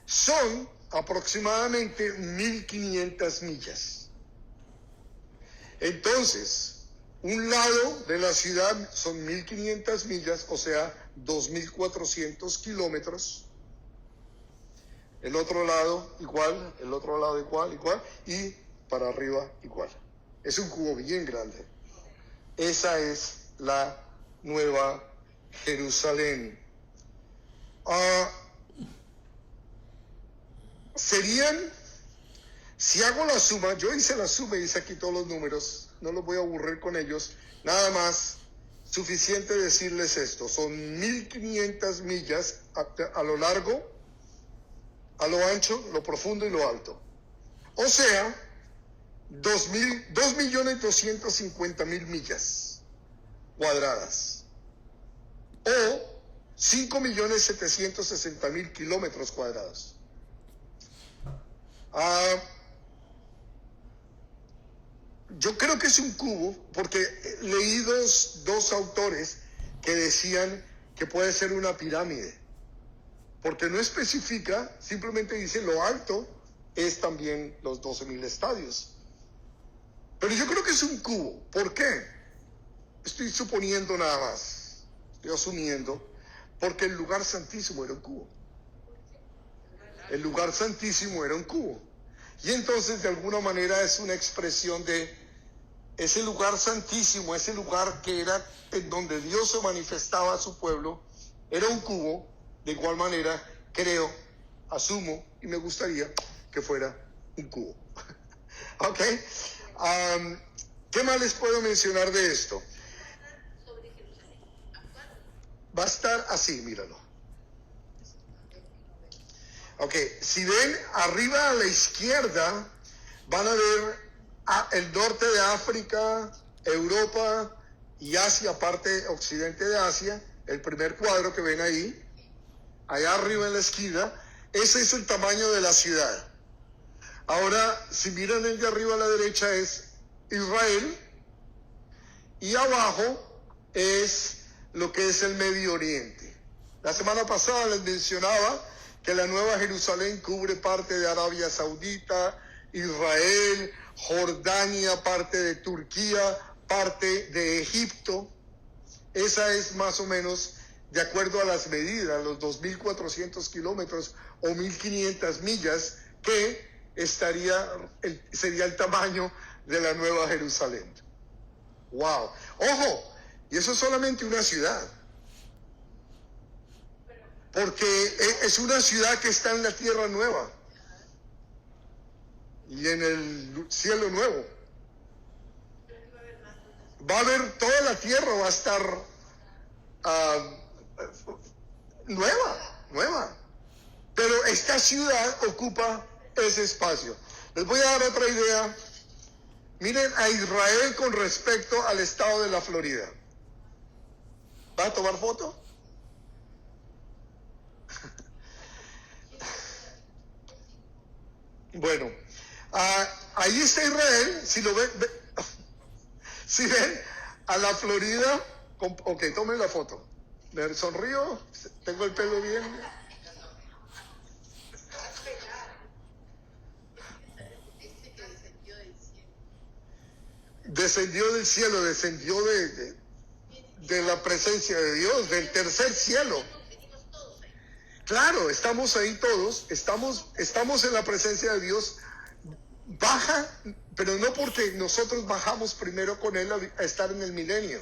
son aproximadamente 1,500 millas. Entonces, un lado de la ciudad son 1,500 millas, o sea, 2,400 kilómetros. El otro lado igual, el otro lado igual, y para arriba igual. Es un cubo bien grande. Esa es la Nueva Jerusalén. Serían, si hago la suma, yo hice la suma y hice aquí todos los números, no los voy a aburrir con ellos, nada más. Suficiente decirles esto, son 1,500 millas a lo largo, a lo ancho, lo profundo y lo alto. O sea, 2,250,000 millas cuadradas. O 5,760,000 kilómetros cuadrados. Yo creo que es un cubo, porque leí dos autores que decían que puede ser una pirámide, porque no especifica, simplemente dice lo alto es también los 12,000 estadios. Pero yo creo que es un cubo. ¿Por qué? Estoy suponiendo nada más, estoy asumiendo, porque el lugar santísimo era un cubo. El lugar santísimo era un cubo. Y entonces de alguna manera es una expresión de ese lugar santísimo, ese lugar que era en donde Dios se manifestaba a su pueblo, era un cubo. De igual manera, creo, asumo y me gustaría que fuera un cubo. ¿Ok? ¿Qué más les puedo mencionar de esto? Va a estar así, míralo. Ok, si ven arriba a la izquierda, van a ver el norte de África, Europa y Asia, parte occidente de Asia, el primer cuadro que ven ahí, allá arriba en la esquina, ese es el tamaño de la ciudad. Ahora, si miran el de arriba a la derecha es Israel, y abajo es lo que es el Medio Oriente. La semana pasada les mencionaba que la Nueva Jerusalén cubre parte de Arabia Saudita, Israel, Jordania, parte de Turquía, parte de Egipto. Esa es más o menos, de acuerdo a las medidas, los 2.400 kilómetros o 1.500 millas, que sería el tamaño de la Nueva Jerusalén. ¡Wow! ¡Ojo! Y eso es solamente una ciudad. Porque es una ciudad que está en la tierra nueva y en el cielo nuevo. Va a haber, toda la tierra va a estar nueva. Pero esta ciudad ocupa ese espacio. Les voy a dar otra idea. Miren a Israel con respecto al estado de la Florida. ¿Va a tomar foto? Bueno, ahí está Israel. Si lo ven, si ven a la Florida, ok, tomen la foto. ¿Me sonrío? ¿Tengo el pelo bien? Descendió del cielo, descendió de la presencia de Dios, del tercer cielo. Claro, estamos ahí todos, estamos en la presencia de Dios. Baja, pero no porque nosotros bajamos primero con Él a estar en el milenio.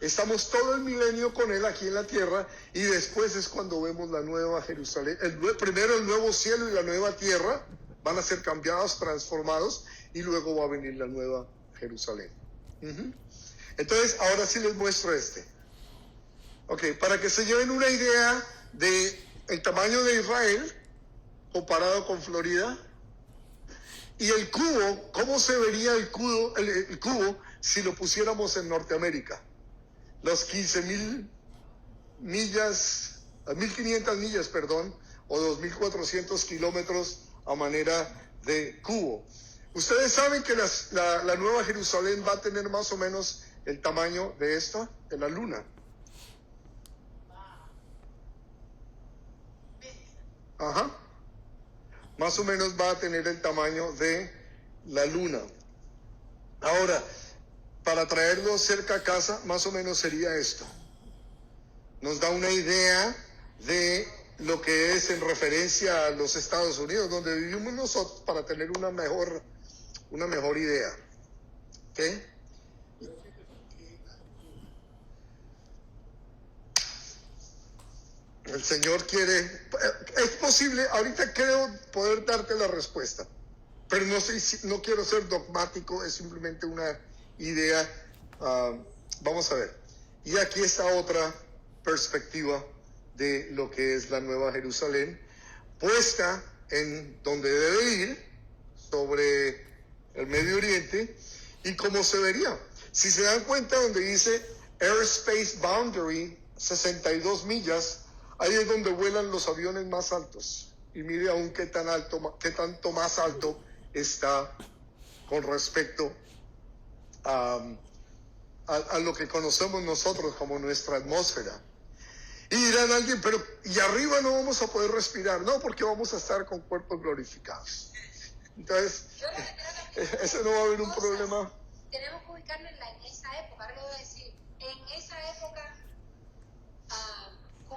Estamos todo el milenio con Él aquí en la tierra, y después es cuando vemos la nueva Jerusalén. Primero el nuevo cielo y la nueva tierra van a ser cambiados, transformados, y luego va a venir la nueva Jerusalén. Entonces, ahora sí les muestro este. Ok, para que se lleven una idea de el tamaño de Israel comparado con Florida, y el cubo, ¿cómo se vería el cubo si lo pusiéramos en Norteamérica? Los 15.000 millas, 1.500 millas, perdón, o 2.400 kilómetros a manera de cubo. Ustedes saben que la Nueva Jerusalén va a tener más o menos el tamaño de esta, de la luna. Ajá. Más o menos va a tener el tamaño de la luna. Ahora, para traerlo cerca a casa, más o menos sería esto. Nos da una idea de lo que es en referencia a los Estados Unidos, donde vivimos nosotros, para tener una mejor idea. ¿Ok? El Señor quiere, es posible, ahorita creo poder darte la respuesta, pero no quiero ser dogmático, es simplemente una idea. Vamos a ver. Y aquí está otra perspectiva de lo que es la Nueva Jerusalén, puesta en donde debe ir, sobre el Medio Oriente, y cómo se vería. Si se dan cuenta, donde dice Airspace Boundary, 62 millas, ahí es donde vuelan los aviones más altos. Y mire aún qué tanto más alto está con respecto a lo que conocemos nosotros como nuestra atmósfera. Y dirán alguien, pero ¿y arriba no vamos a poder respirar? No, porque vamos a estar con cuerpos glorificados. Entonces, ese no va a haber un problema. Tenemos que ubicarnos en esa época. Ahora le voy a decir, en esa época...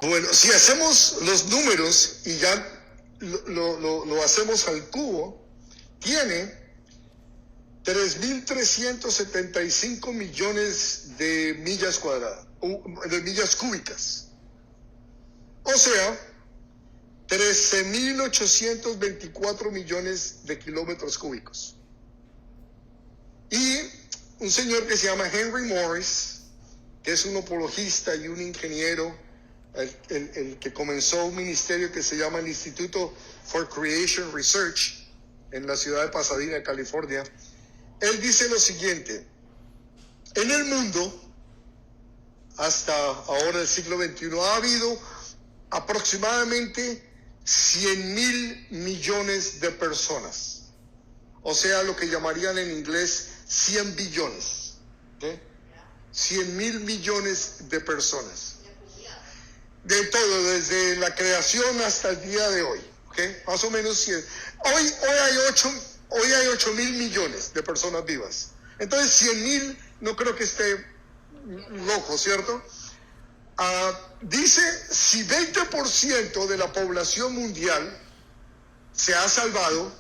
Bueno, si hacemos los números y ya lo hacemos al cubo, tiene 3.375 millones de millas cuadradas, de millas cúbicas. O sea, 13.824 millones de kilómetros cúbicos. Y un señor que se llama Henry Morris, que es un apologista y un ingeniero, el que comenzó un ministerio que se llama el Instituto for Creation Research en la ciudad de Pasadena, California. Él dice lo siguiente: en el mundo, hasta ahora el siglo XXI, ha habido aproximadamente 100.000 millones de personas, o sea, lo que llamarían en inglés 100 billones. ¿Okay? 100,000 millones de personas. De todo, desde la creación hasta el día de hoy. ¿Okay? Más o menos 100. Hoy hay 8,000 millones de personas vivas. Entonces 100,000 no creo que esté loco, ¿cierto? Dice, si 20% de la población mundial se ha salvado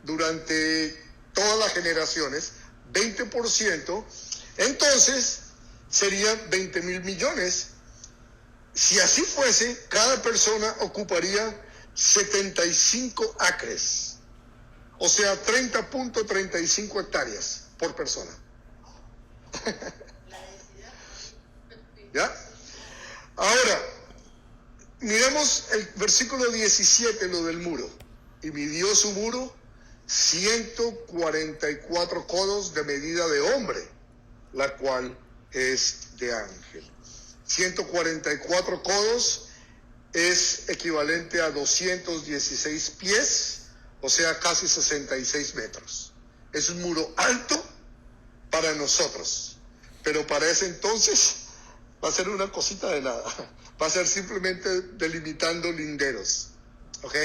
durante todas las generaciones, 20%, entonces serían 20,000 millones. Si así fuese, cada persona ocuparía 75 acres, o sea, 30.35 hectáreas por persona. ¿Ya? Ahora, miremos el versículo 17, lo del muro. Y midió su muro 144 codos de medida de hombre, la cual es de ángel. 144 codos es equivalente a 216 pies, o sea, casi 66 metros. Es un muro alto para nosotros, pero para ese entonces va a ser una cosita de nada. Va a ser simplemente delimitando linderos. ¿Ok?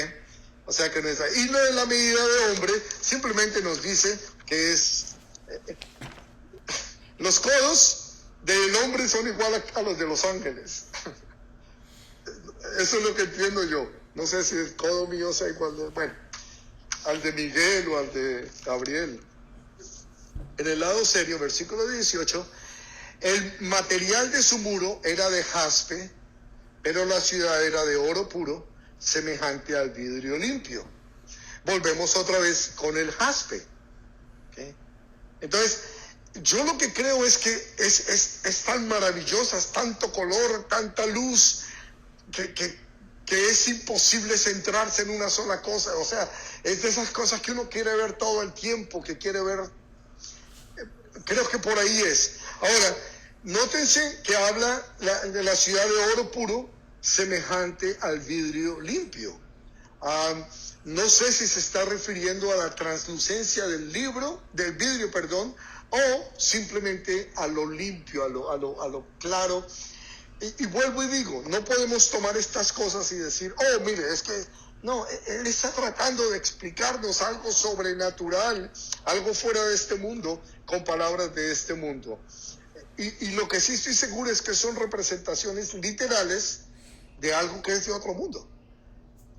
O sea que no es ahí. Y lo de la medida de hombre simplemente nos dice que es... los codos del hombre son igual a los de los ángeles. Eso es lo que entiendo yo. No sé si el codo mío sea igual de... Bueno, al de Miguel o al de Gabriel. En el lado serio, versículo 18, el material de su muro era de jaspe, pero la ciudad era de oro puro, semejante al vidrio limpio. Volvemos otra vez con el jaspe. ¿Okay? Entonces, yo lo que creo es que es tan maravillosa, es tanto color, tanta luz, que es imposible centrarse en una sola cosa. O sea, es de esas cosas que uno quiere ver todo el tiempo, que quiere ver. Creo que por ahí es. Ahora, nótense que habla de la ciudad de oro puro, semejante al vidrio limpio. No sé si se está refiriendo a la translucencia del vidrio, o simplemente a lo limpio, a lo claro. Y vuelvo y digo, no podemos tomar estas cosas y decir, oh, mire, es que no, él está tratando de explicarnos algo sobrenatural, algo fuera de este mundo, con palabras de este mundo. Y lo que sí estoy seguro es que son representaciones literales de algo que es de otro mundo.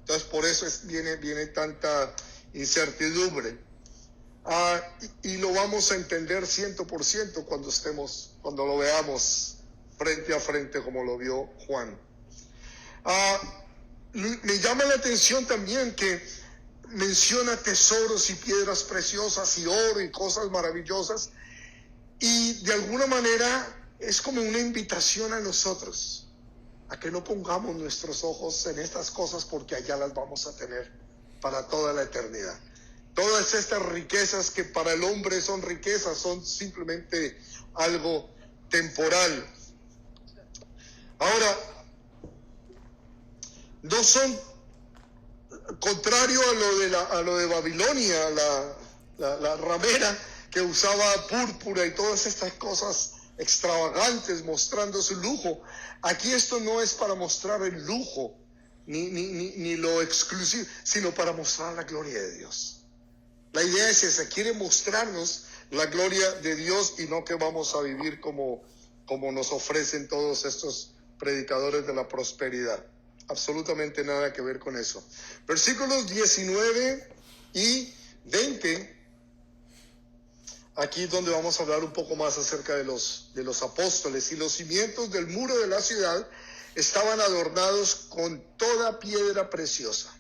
Entonces, por eso viene tanta incertidumbre. Y lo vamos a entender 100% cuando lo veamos frente a frente como lo vio Juan. Me llama la atención también que menciona tesoros y piedras preciosas y oro y cosas maravillosas, y de alguna manera es como una invitación a nosotros a que no pongamos nuestros ojos en estas cosas, porque allá las vamos a tener para toda la eternidad. Todas estas riquezas que para el hombre son riquezas son simplemente algo temporal. Ahora, no son contrario a lo de Babilonia, la ramera que usaba púrpura y todas estas cosas extravagantes mostrando su lujo. Aquí esto no es para mostrar el lujo ni lo exclusivo, sino para mostrar la gloria de Dios. La idea es esa, quiere mostrarnos la gloria de Dios, y no que vamos a vivir como nos ofrecen todos estos predicadores de la prosperidad. Absolutamente nada que ver con eso. Versículos 19 y 20. Aquí es donde vamos a hablar un poco más acerca de los apóstoles. Y los cimientos del muro de la ciudad estaban adornados con toda piedra preciosa.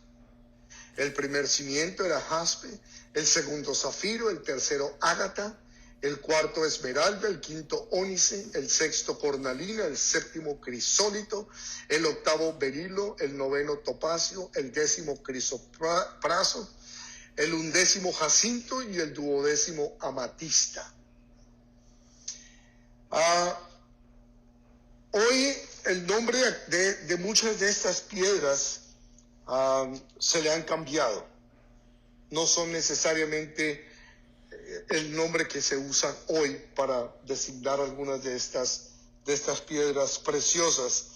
El primer cimiento era jaspe, el segundo zafiro, el tercero ágata, el cuarto esmeralda, el quinto ónice, el sexto cornalina, el séptimo crisólito, el octavo berilo, el noveno topacio, el décimo crisopraso, el undécimo jacinto y el duodécimo amatista. Hoy el nombre de muchas de estas piedras se le han cambiado. No son necesariamente el nombre que se usa hoy para designar algunas de estas piedras preciosas.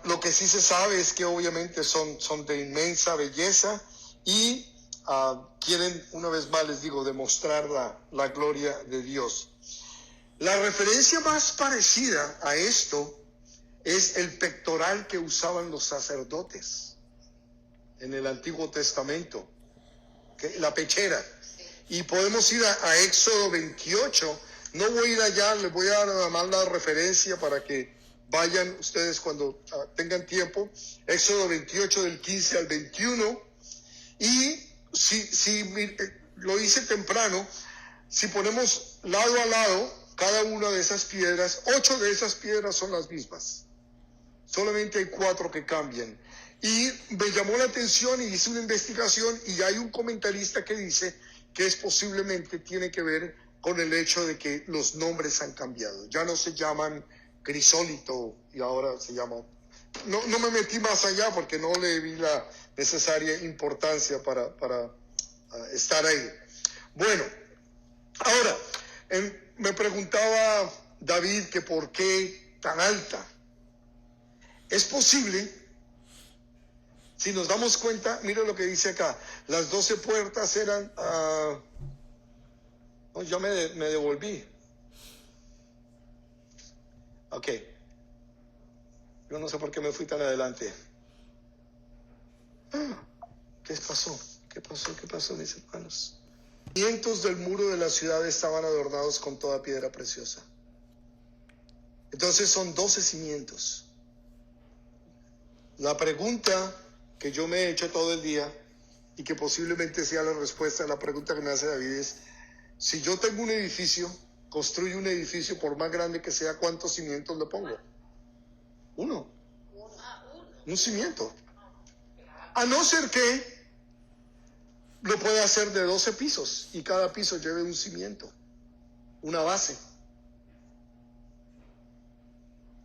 Lo que sí se sabe es que obviamente son de inmensa belleza y quieren, una vez más les digo, demostrar la gloria de Dios. La referencia más parecida a esto es el pectoral que usaban los sacerdotes en el Antiguo Testamento, la pechera. Y podemos ir a Éxodo 28. No voy a ir allá, les voy a dar nada más la referencia para que vayan ustedes cuando tengan tiempo. Éxodo 28 del 15 al 21. Y si lo hice temprano, si ponemos lado a lado cada una de esas piedras, 8 de esas piedras son las mismas. Solamente hay 4 que cambian. Y me llamó la atención y hice una investigación y hay un comentarista que dice que posiblemente tiene que ver con el hecho de que los nombres han cambiado. Ya no se llaman crisólito y ahora se llama... No me metí más allá porque no le vi la necesaria importancia para estar ahí. Bueno, ahora, me preguntaba David que por qué tan alta. Es posible, si nos damos cuenta, mira lo que dice acá, las 12 puertas eran... yo me devolví. Ok. Yo no sé por qué me fui tan adelante. ¿Qué pasó? ¿Qué pasó, mis hermanos? Los cimientos del muro de la ciudad estaban adornados con toda piedra preciosa. Entonces son 12 cimientos. La pregunta que yo me he hecho todo el día y que posiblemente sea la respuesta a la pregunta que me hace David es: si yo tengo un edificio, construyo un edificio, por más grande que sea, ¿cuántos cimientos le pongo? Uno. Un cimiento. A no ser que lo pueda hacer de 12 pisos y cada piso lleve un cimiento, una base.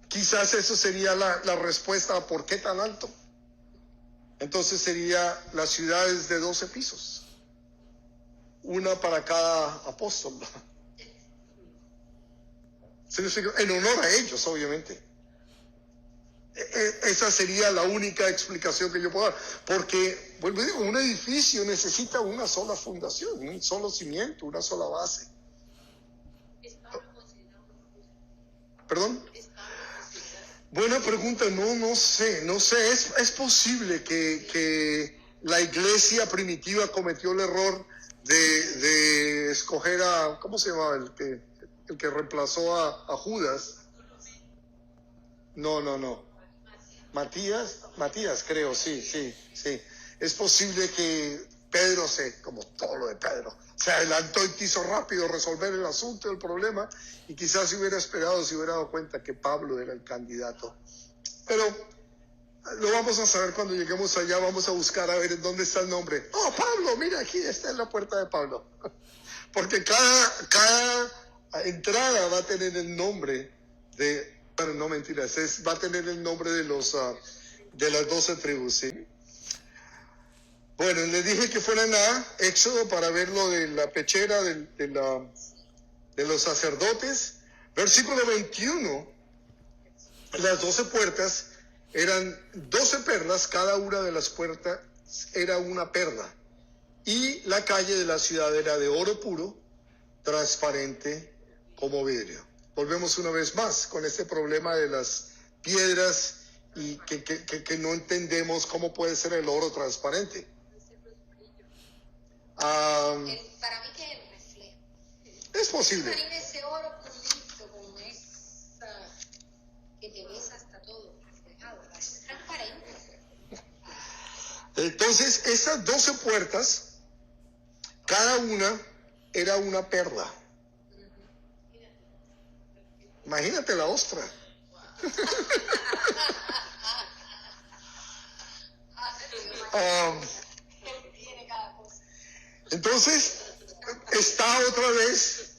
Quizás eso sería la respuesta a por qué tan alto. Entonces sería las ciudades de 12 pisos, una para cada apóstol. En honor a ellos, obviamente. Esa sería la única explicación que yo puedo dar, porque, vuelvo a decir, un edificio necesita una sola fundación, un solo cimiento, una sola base. ¿Perdón? Buena pregunta, no sé, es posible que la iglesia primitiva cometió el error de escoger a, ¿cómo se llamaba? El que reemplazó a Judas. No. Matías, creo, sí. Es posible que Pedro como todo lo de Pedro, se adelantó y quiso rápido resolver el asunto, el problema, y quizás se hubiera esperado, se hubiera dado cuenta que Pablo era el candidato. Pero lo vamos a saber cuando lleguemos allá, vamos a buscar a ver en dónde está el nombre. Oh, Pablo, mira, aquí está en la puerta de Pablo. Porque cada entrada va a tener el nombre de... Bueno, no mentiras, va a tener el nombre de las 12 tribus, ¿sí? Bueno, les dije que fueran a Éxodo para ver lo de la pechera de los sacerdotes. Versículo 21, las 12 puertas eran 12 perlas, cada una de las puertas era una perla. Y la calle de la ciudad era de oro puro, transparente como vidrio. Volvemos una vez más con este problema de las piedras y que no entendemos cómo puede ser el oro transparente. Para mí que es el reflejo. Es posible. Ese oro pulito con esa que te ves hasta todo reflejado, es transparente. Entonces, esas 12 puertas, cada una era una perla. Imagínate la ostra. Entonces, está otra vez,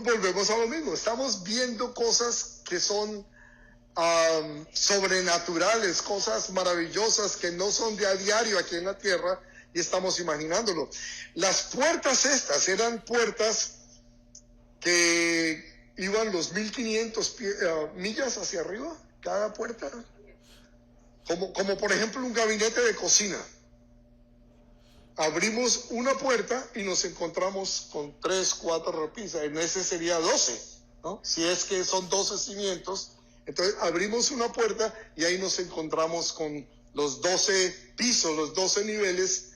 volvemos a lo mismo, estamos viendo cosas que son sobrenaturales, cosas maravillosas que no son de a diario aquí en la tierra, y estamos imaginándolo. Las puertas estas eran puertas que iban los 1500 millas hacia arriba, cada puerta. Como por ejemplo un gabinete de cocina. Abrimos una puerta y nos encontramos con 3, 4 repisas. En ese sería 12, ¿no? Si es que son 12 cimientos. Entonces abrimos una puerta y ahí nos encontramos con los 12 pisos, los 12 niveles.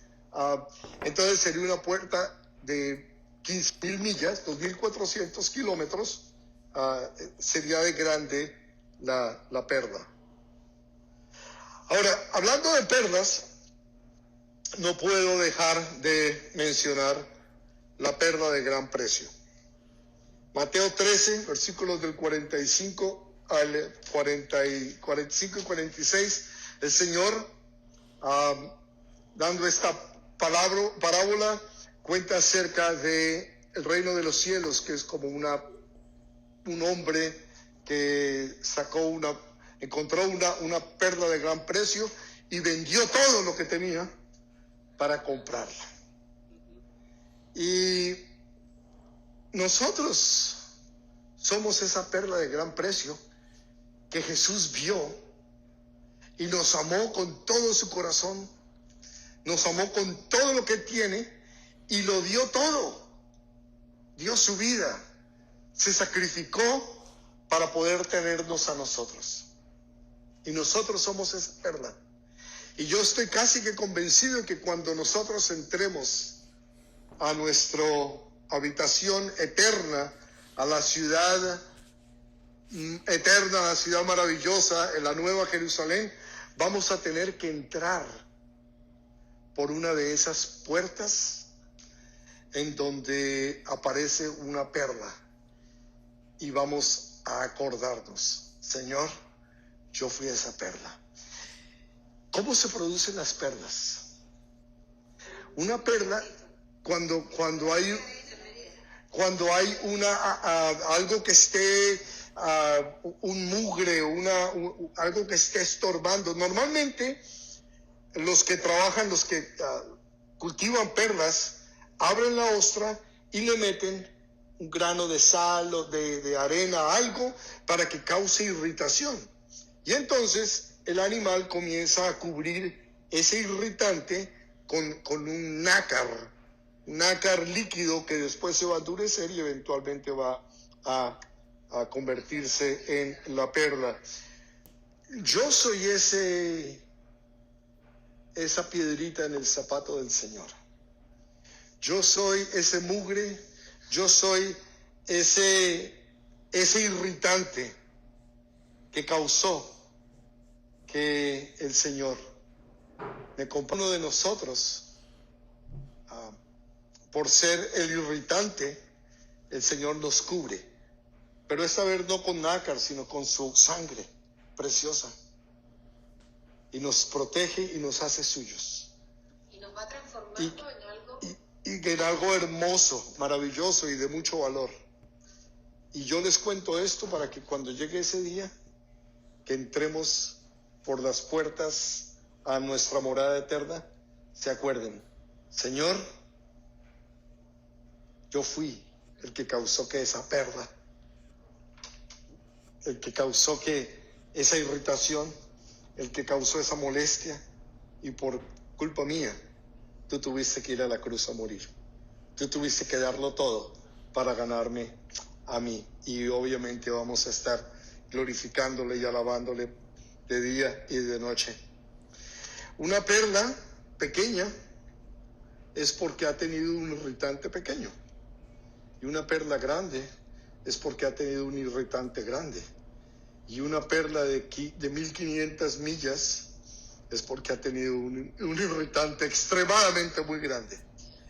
Entonces sería una puerta de 15,000 millas, 2,400 kilómetros. Sería de grande la perla. Ahora, hablando de perlas, no puedo dejar de mencionar la perla de gran precio. Mateo 13, versículos del 45 al 45 y 46, el Señor, dando esta parábola, cuenta acerca de el reino de los cielos, que es como un hombre que encontró una perla de gran precio y vendió todo lo que tenía para comprarla. Y nosotros somos esa perla de gran precio que Jesús vio y nos amó con todo su corazón, nos amó con todo lo que tiene y lo dio todo. Dio su vida, se sacrificó para poder tenernos a nosotros. Y nosotros somos esa perla. Y yo estoy casi que convencido de que cuando nosotros entremos a nuestra habitación eterna, a la ciudad eterna, a la ciudad maravillosa, en la nueva Jerusalén, vamos a tener que entrar por una de esas puertas en donde aparece una perla y vamos a acordarnos, Señor, yo fui esa perla. ¿Cómo se producen las perlas? Una perla, cuando hay algo que esté, un mugre, algo que esté estorbando. Normalmente los que trabajan, los que cultivan perlas, abren la ostra y le meten un grano de sal o de arena, algo para que cause irritación. Y entonces el animal comienza a cubrir ese irritante con un nácar líquido que después se va a endurecer y eventualmente va a convertirse en la perla. Yo soy esa piedrita en el zapato del Señor. Yo soy ese mugre, yo soy ese irritante que causó que el Señor me compró. Uno de nosotros, por ser el irritante, el Señor nos cubre, pero esta vez no con nácar, sino con su sangre preciosa, y nos protege y nos hace suyos, y nos va transformando en algo hermoso, maravilloso y de mucho valor. Y yo les cuento esto para que cuando llegue ese día, que entremos por las puertas a nuestra morada eterna, se acuerden, Señor, yo fui el que causó que esa perla, el que causó que esa irritación, el que causó esa molestia, y por culpa mía, tú tuviste que ir a la cruz a morir. Tú tuviste que darlo todo para ganarme a mí. Y obviamente vamos a estar glorificándole y alabándole de día y de noche. Una perla pequeña es porque ha tenido un irritante pequeño. Y una perla grande es porque ha tenido un irritante grande. Y una perla de 1,500 millas es porque ha tenido un irritante extremadamente muy grande.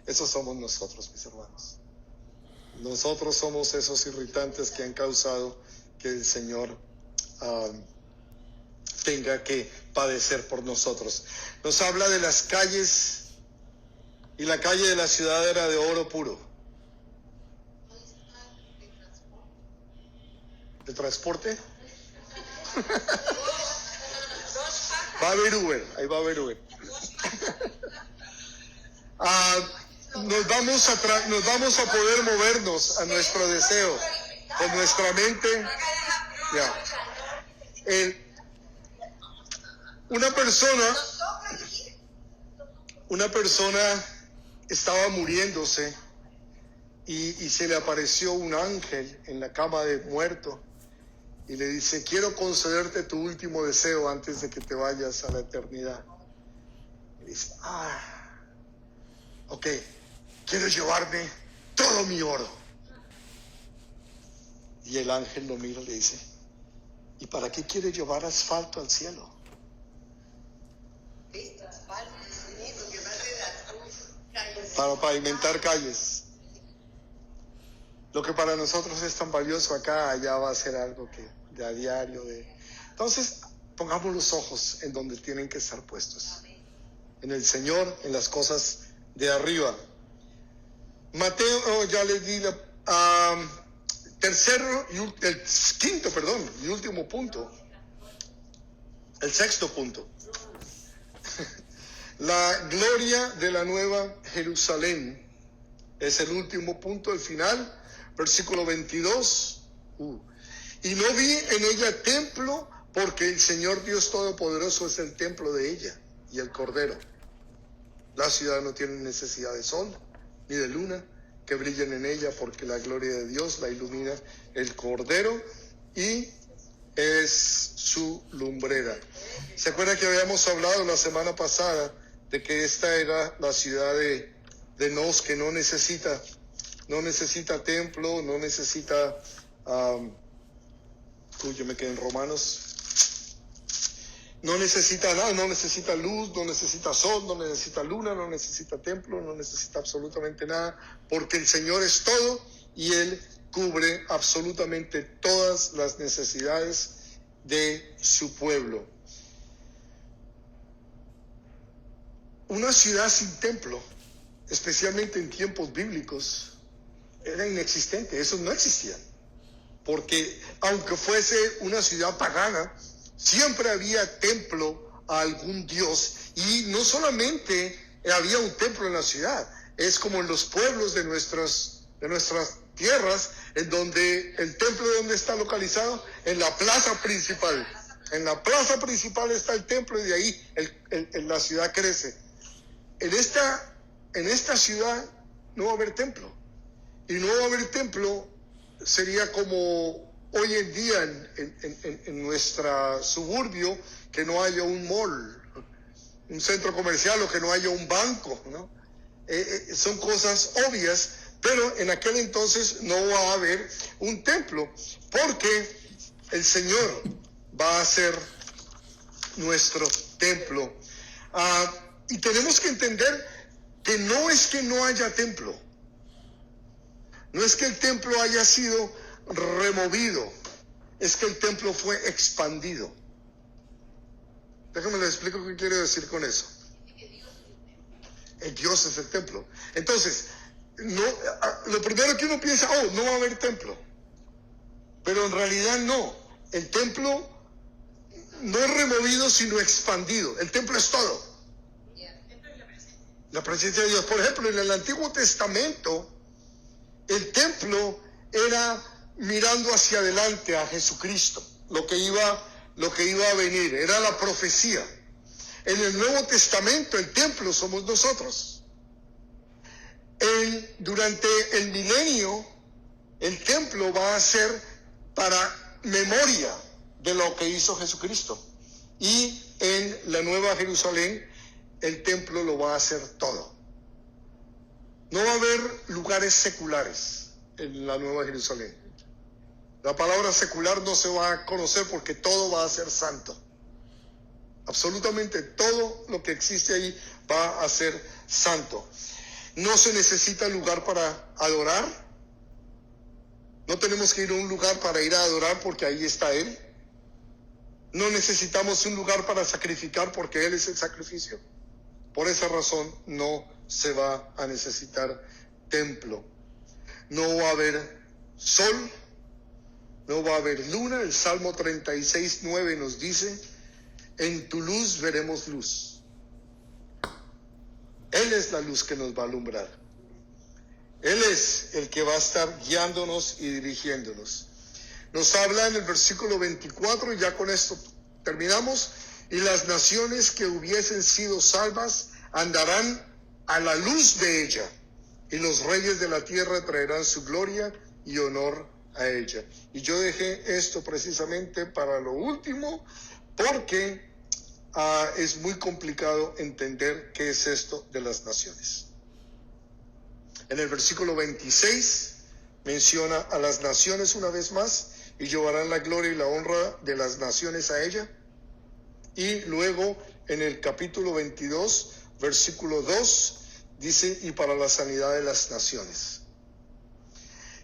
Esos somos nosotros, mis hermanos. Nosotros somos esos irritantes que han causado que el Señor tenga que padecer por nosotros. Nos habla de las calles, y la calle de la ciudad era de oro puro. ¿De transporte? Va a haber Uber, ahí va a haber Uber. nos vamos a poder movernos a nuestro deseo con nuestra mente. Una persona estaba muriéndose y se le apareció un ángel en la cama de muerto y le dice: quiero concederte tu último deseo antes de que te vayas a la eternidad. Y dice: ok, quiero llevarme todo mi oro. Y el ángel lo mira y le dice: ¿y para qué quiere llevar asfalto al cielo? Para pavimentar calles. Lo que para nosotros es tan valioso acá, allá va a ser algo que de a diario. Entonces, pongamos los ojos en donde tienen que estar puestos. En el Señor, en las cosas de arriba. Mateo, ya les di el último punto. El sexto punto. La gloria de la nueva Jerusalén es el último punto, el final, versículo 22. Y no vi en ella templo, porque el Señor Dios Todopoderoso es el templo de ella y el Cordero. La ciudad no tiene necesidad de sol ni de luna que brillen en ella, porque la gloria de Dios la ilumina el Cordero y es su lumbrera. ¿Se acuerdan que habíamos hablado la semana pasada de que esta era la ciudad de Nos, que no necesita templo, no necesita yo me quedé en Romanos. No necesita nada, no necesita luz, no necesita sol, no necesita luna, no necesita templo, no necesita absolutamente nada, porque el Señor es todo y Él cubre absolutamente todas las necesidades de su pueblo. Una ciudad sin templo, especialmente en tiempos bíblicos, era inexistente. Esos no existían, porque aunque fuese una ciudad pagana, siempre había templo a algún dios, y no solamente había un templo en la ciudad, es como en los pueblos de nuestras tierras, en donde el templo, ¿dónde está localizado? En la plaza principal. En la plaza principal está el templo, y de ahí la ciudad crece. En esta ciudad no va a haber templo, y no va a haber templo sería como hoy en día en nuestra suburbio, que no haya un mall, un centro comercial, o que no haya un banco, ¿no? Son cosas obvias, pero en aquel entonces no va a haber un templo, porque el Señor va a ser nuestro templo. Y tenemos que entender que no es que no haya templo, no es que el templo haya sido removido, es que el templo fue expandido. Déjame les explico qué quiero decir con eso. El Dios es el templo. Entonces, lo primero que uno piensa: no va a haber templo. Pero en realidad no. El templo no es removido, sino expandido. El templo es todo. La presencia de Dios. Por ejemplo, en el Antiguo Testamento, el templo era mirando hacia adelante a Jesucristo, lo que iba a venir, era la profecía. En el Nuevo Testamento, el templo somos nosotros. Durante el milenio, el templo va a ser para memoria de lo que hizo Jesucristo. Y en la Nueva Jerusalén, el templo lo va a hacer todo. No va a haber lugares seculares en la Nueva Jerusalén. La palabra secular no se va a conocer, porque todo va a ser santo. Absolutamente todo lo que existe ahí va a ser santo. No se necesita lugar para adorar. No tenemos que ir a un lugar para ir a adorar, porque ahí está Él. No necesitamos un lugar para sacrificar, porque Él es el sacrificio. Por esa razón no se va a necesitar templo. No va a haber sol, no va a haber luna. El Salmo 36:9 nos dice: en tu luz veremos luz. Él es la luz que nos va a alumbrar. Él es el que va a estar guiándonos y dirigiéndonos. Nos habla en el versículo 24, y ya con esto terminamos. Y las naciones que hubiesen sido salvas andarán a la luz de ella, y los reyes de la tierra traerán su gloria y honor a ella. Y yo dejé esto precisamente para lo último, porque es muy complicado entender qué es esto de las naciones. En el versículo 26 menciona a las naciones una vez más, y llevarán la gloria y la honra de las naciones a ella. Y luego en el capítulo 22, versículo 2, dice, y para la sanidad de las naciones.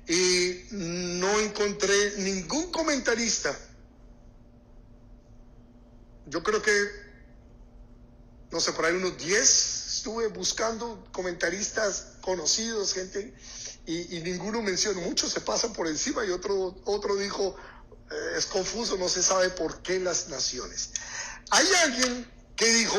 Y no encontré ningún comentarista. Yo creo que, no sé, por ahí unos 10 estuve buscando comentaristas conocidos, gente, y ninguno menciona. Muchos se pasan por encima, y otro dijo, es confuso, no se sabe por qué las naciones. Hay alguien que dijo,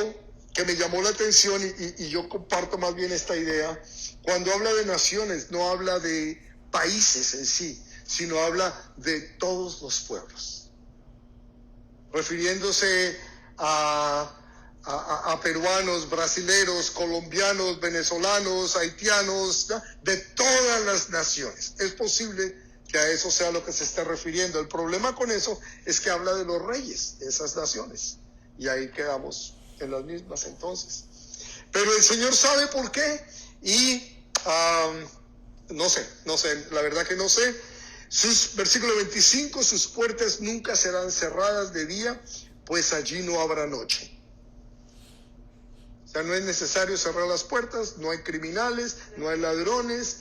que me llamó la atención, y yo comparto más bien esta idea. Cuando habla de naciones, no habla de países en sí, sino habla de todos los pueblos, refiriéndose a peruanos, brasileros, colombianos, venezolanos, haitianos, ¿no? De todas las naciones. Es posible que a eso sea lo que se está refiriendo. El problema con eso es que habla de los reyes de esas naciones, y ahí quedamos en las mismas entonces. Pero el Señor sabe por qué, y no sé, la verdad que no sé. Versículo 25, sus puertas nunca serán cerradas de día, pues allí no habrá noche. O sea, no es necesario cerrar las puertas, no hay criminales, no hay ladrones,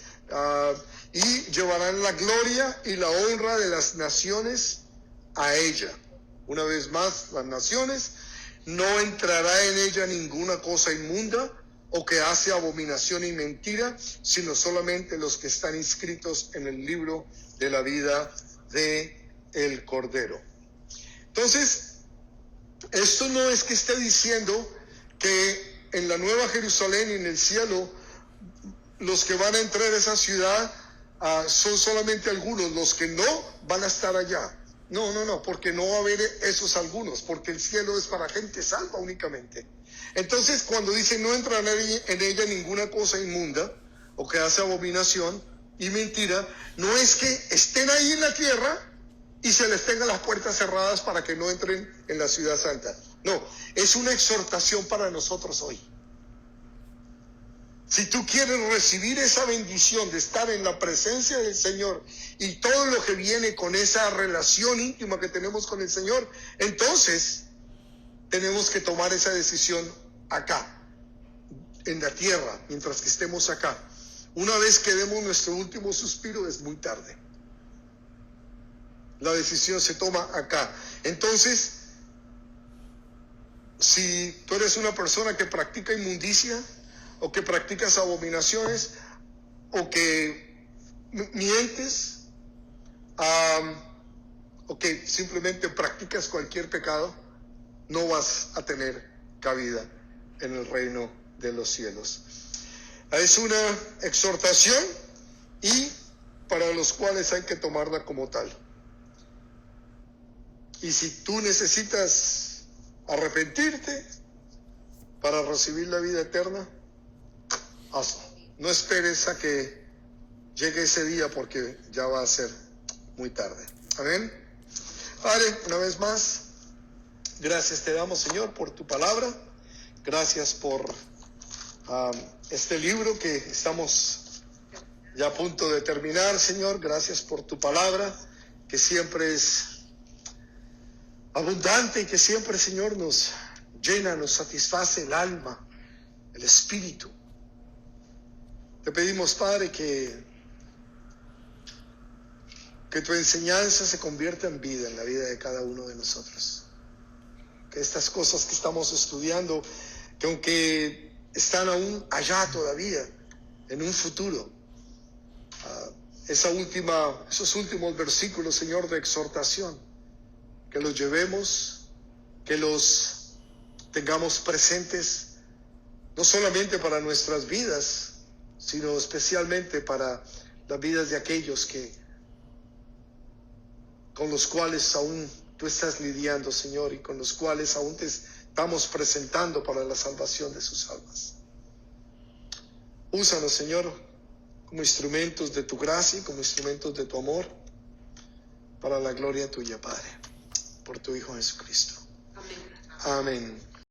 y llevarán la gloria y la honra de las naciones a ella. Una vez más, las naciones, no entrará en ella ninguna cosa inmunda o que hace abominación y mentira, sino solamente los que están inscritos en el libro de la vida de el Cordero. Entonces, esto no es que esté diciendo que en la Nueva Jerusalén y en el cielo los que van a entrar a esa ciudad son solamente algunos, los que no van a estar allá. No, porque no va a haber esos algunos, porque el cielo es para gente salva únicamente. Entonces, cuando dice no entrará en ella ninguna cosa inmunda o que hace abominación y mentira, no es que estén ahí en la tierra y se les tengan las puertas cerradas para que no entren en la ciudad santa. No, es una exhortación para nosotros hoy. Si tú quieres recibir esa bendición de estar en la presencia del Señor y todo lo que viene con esa relación íntima que tenemos con el Señor, entonces tenemos que tomar esa decisión acá, en la tierra, mientras que estemos acá. Una vez que demos nuestro último suspiro, es muy tarde. La decisión se toma acá. Entonces, si tú eres una persona que practica inmundicia, o que practicas abominaciones, o que mientes, o que simplemente practicas cualquier pecado, no vas a tener cabida en el reino de los cielos. Es una exhortación, y para los cuales hay que tomarla como tal. Y si tú necesitas arrepentirte para recibir la vida eterna, hazlo. No esperes a que llegue ese día, porque ya va a ser muy tarde. Amén. Padre, una vez más, gracias te damos, Señor, por tu palabra. Gracias por este libro que estamos ya a punto de terminar, Señor. Gracias por tu palabra, que siempre es abundante y que siempre, Señor, nos llena, nos satisface el alma, el espíritu. Te pedimos, Padre, que tu enseñanza se convierta en vida, en la vida de cada uno de nosotros. Que estas cosas que estamos estudiando, que aunque están aún allá todavía, en un futuro, esos últimos versículos, Señor, de exhortación, que los llevemos, que los tengamos presentes no solamente para nuestras vidas, sino especialmente para las vidas de aquellos con los cuales aún tú estás lidiando, Señor, y con los cuales aún te estamos presentando para la salvación de sus almas. Úsanos, Señor, como instrumentos de tu gracia y como instrumentos de tu amor, para la gloria tuya, Padre, por tu Hijo Jesucristo. Amén. Amén.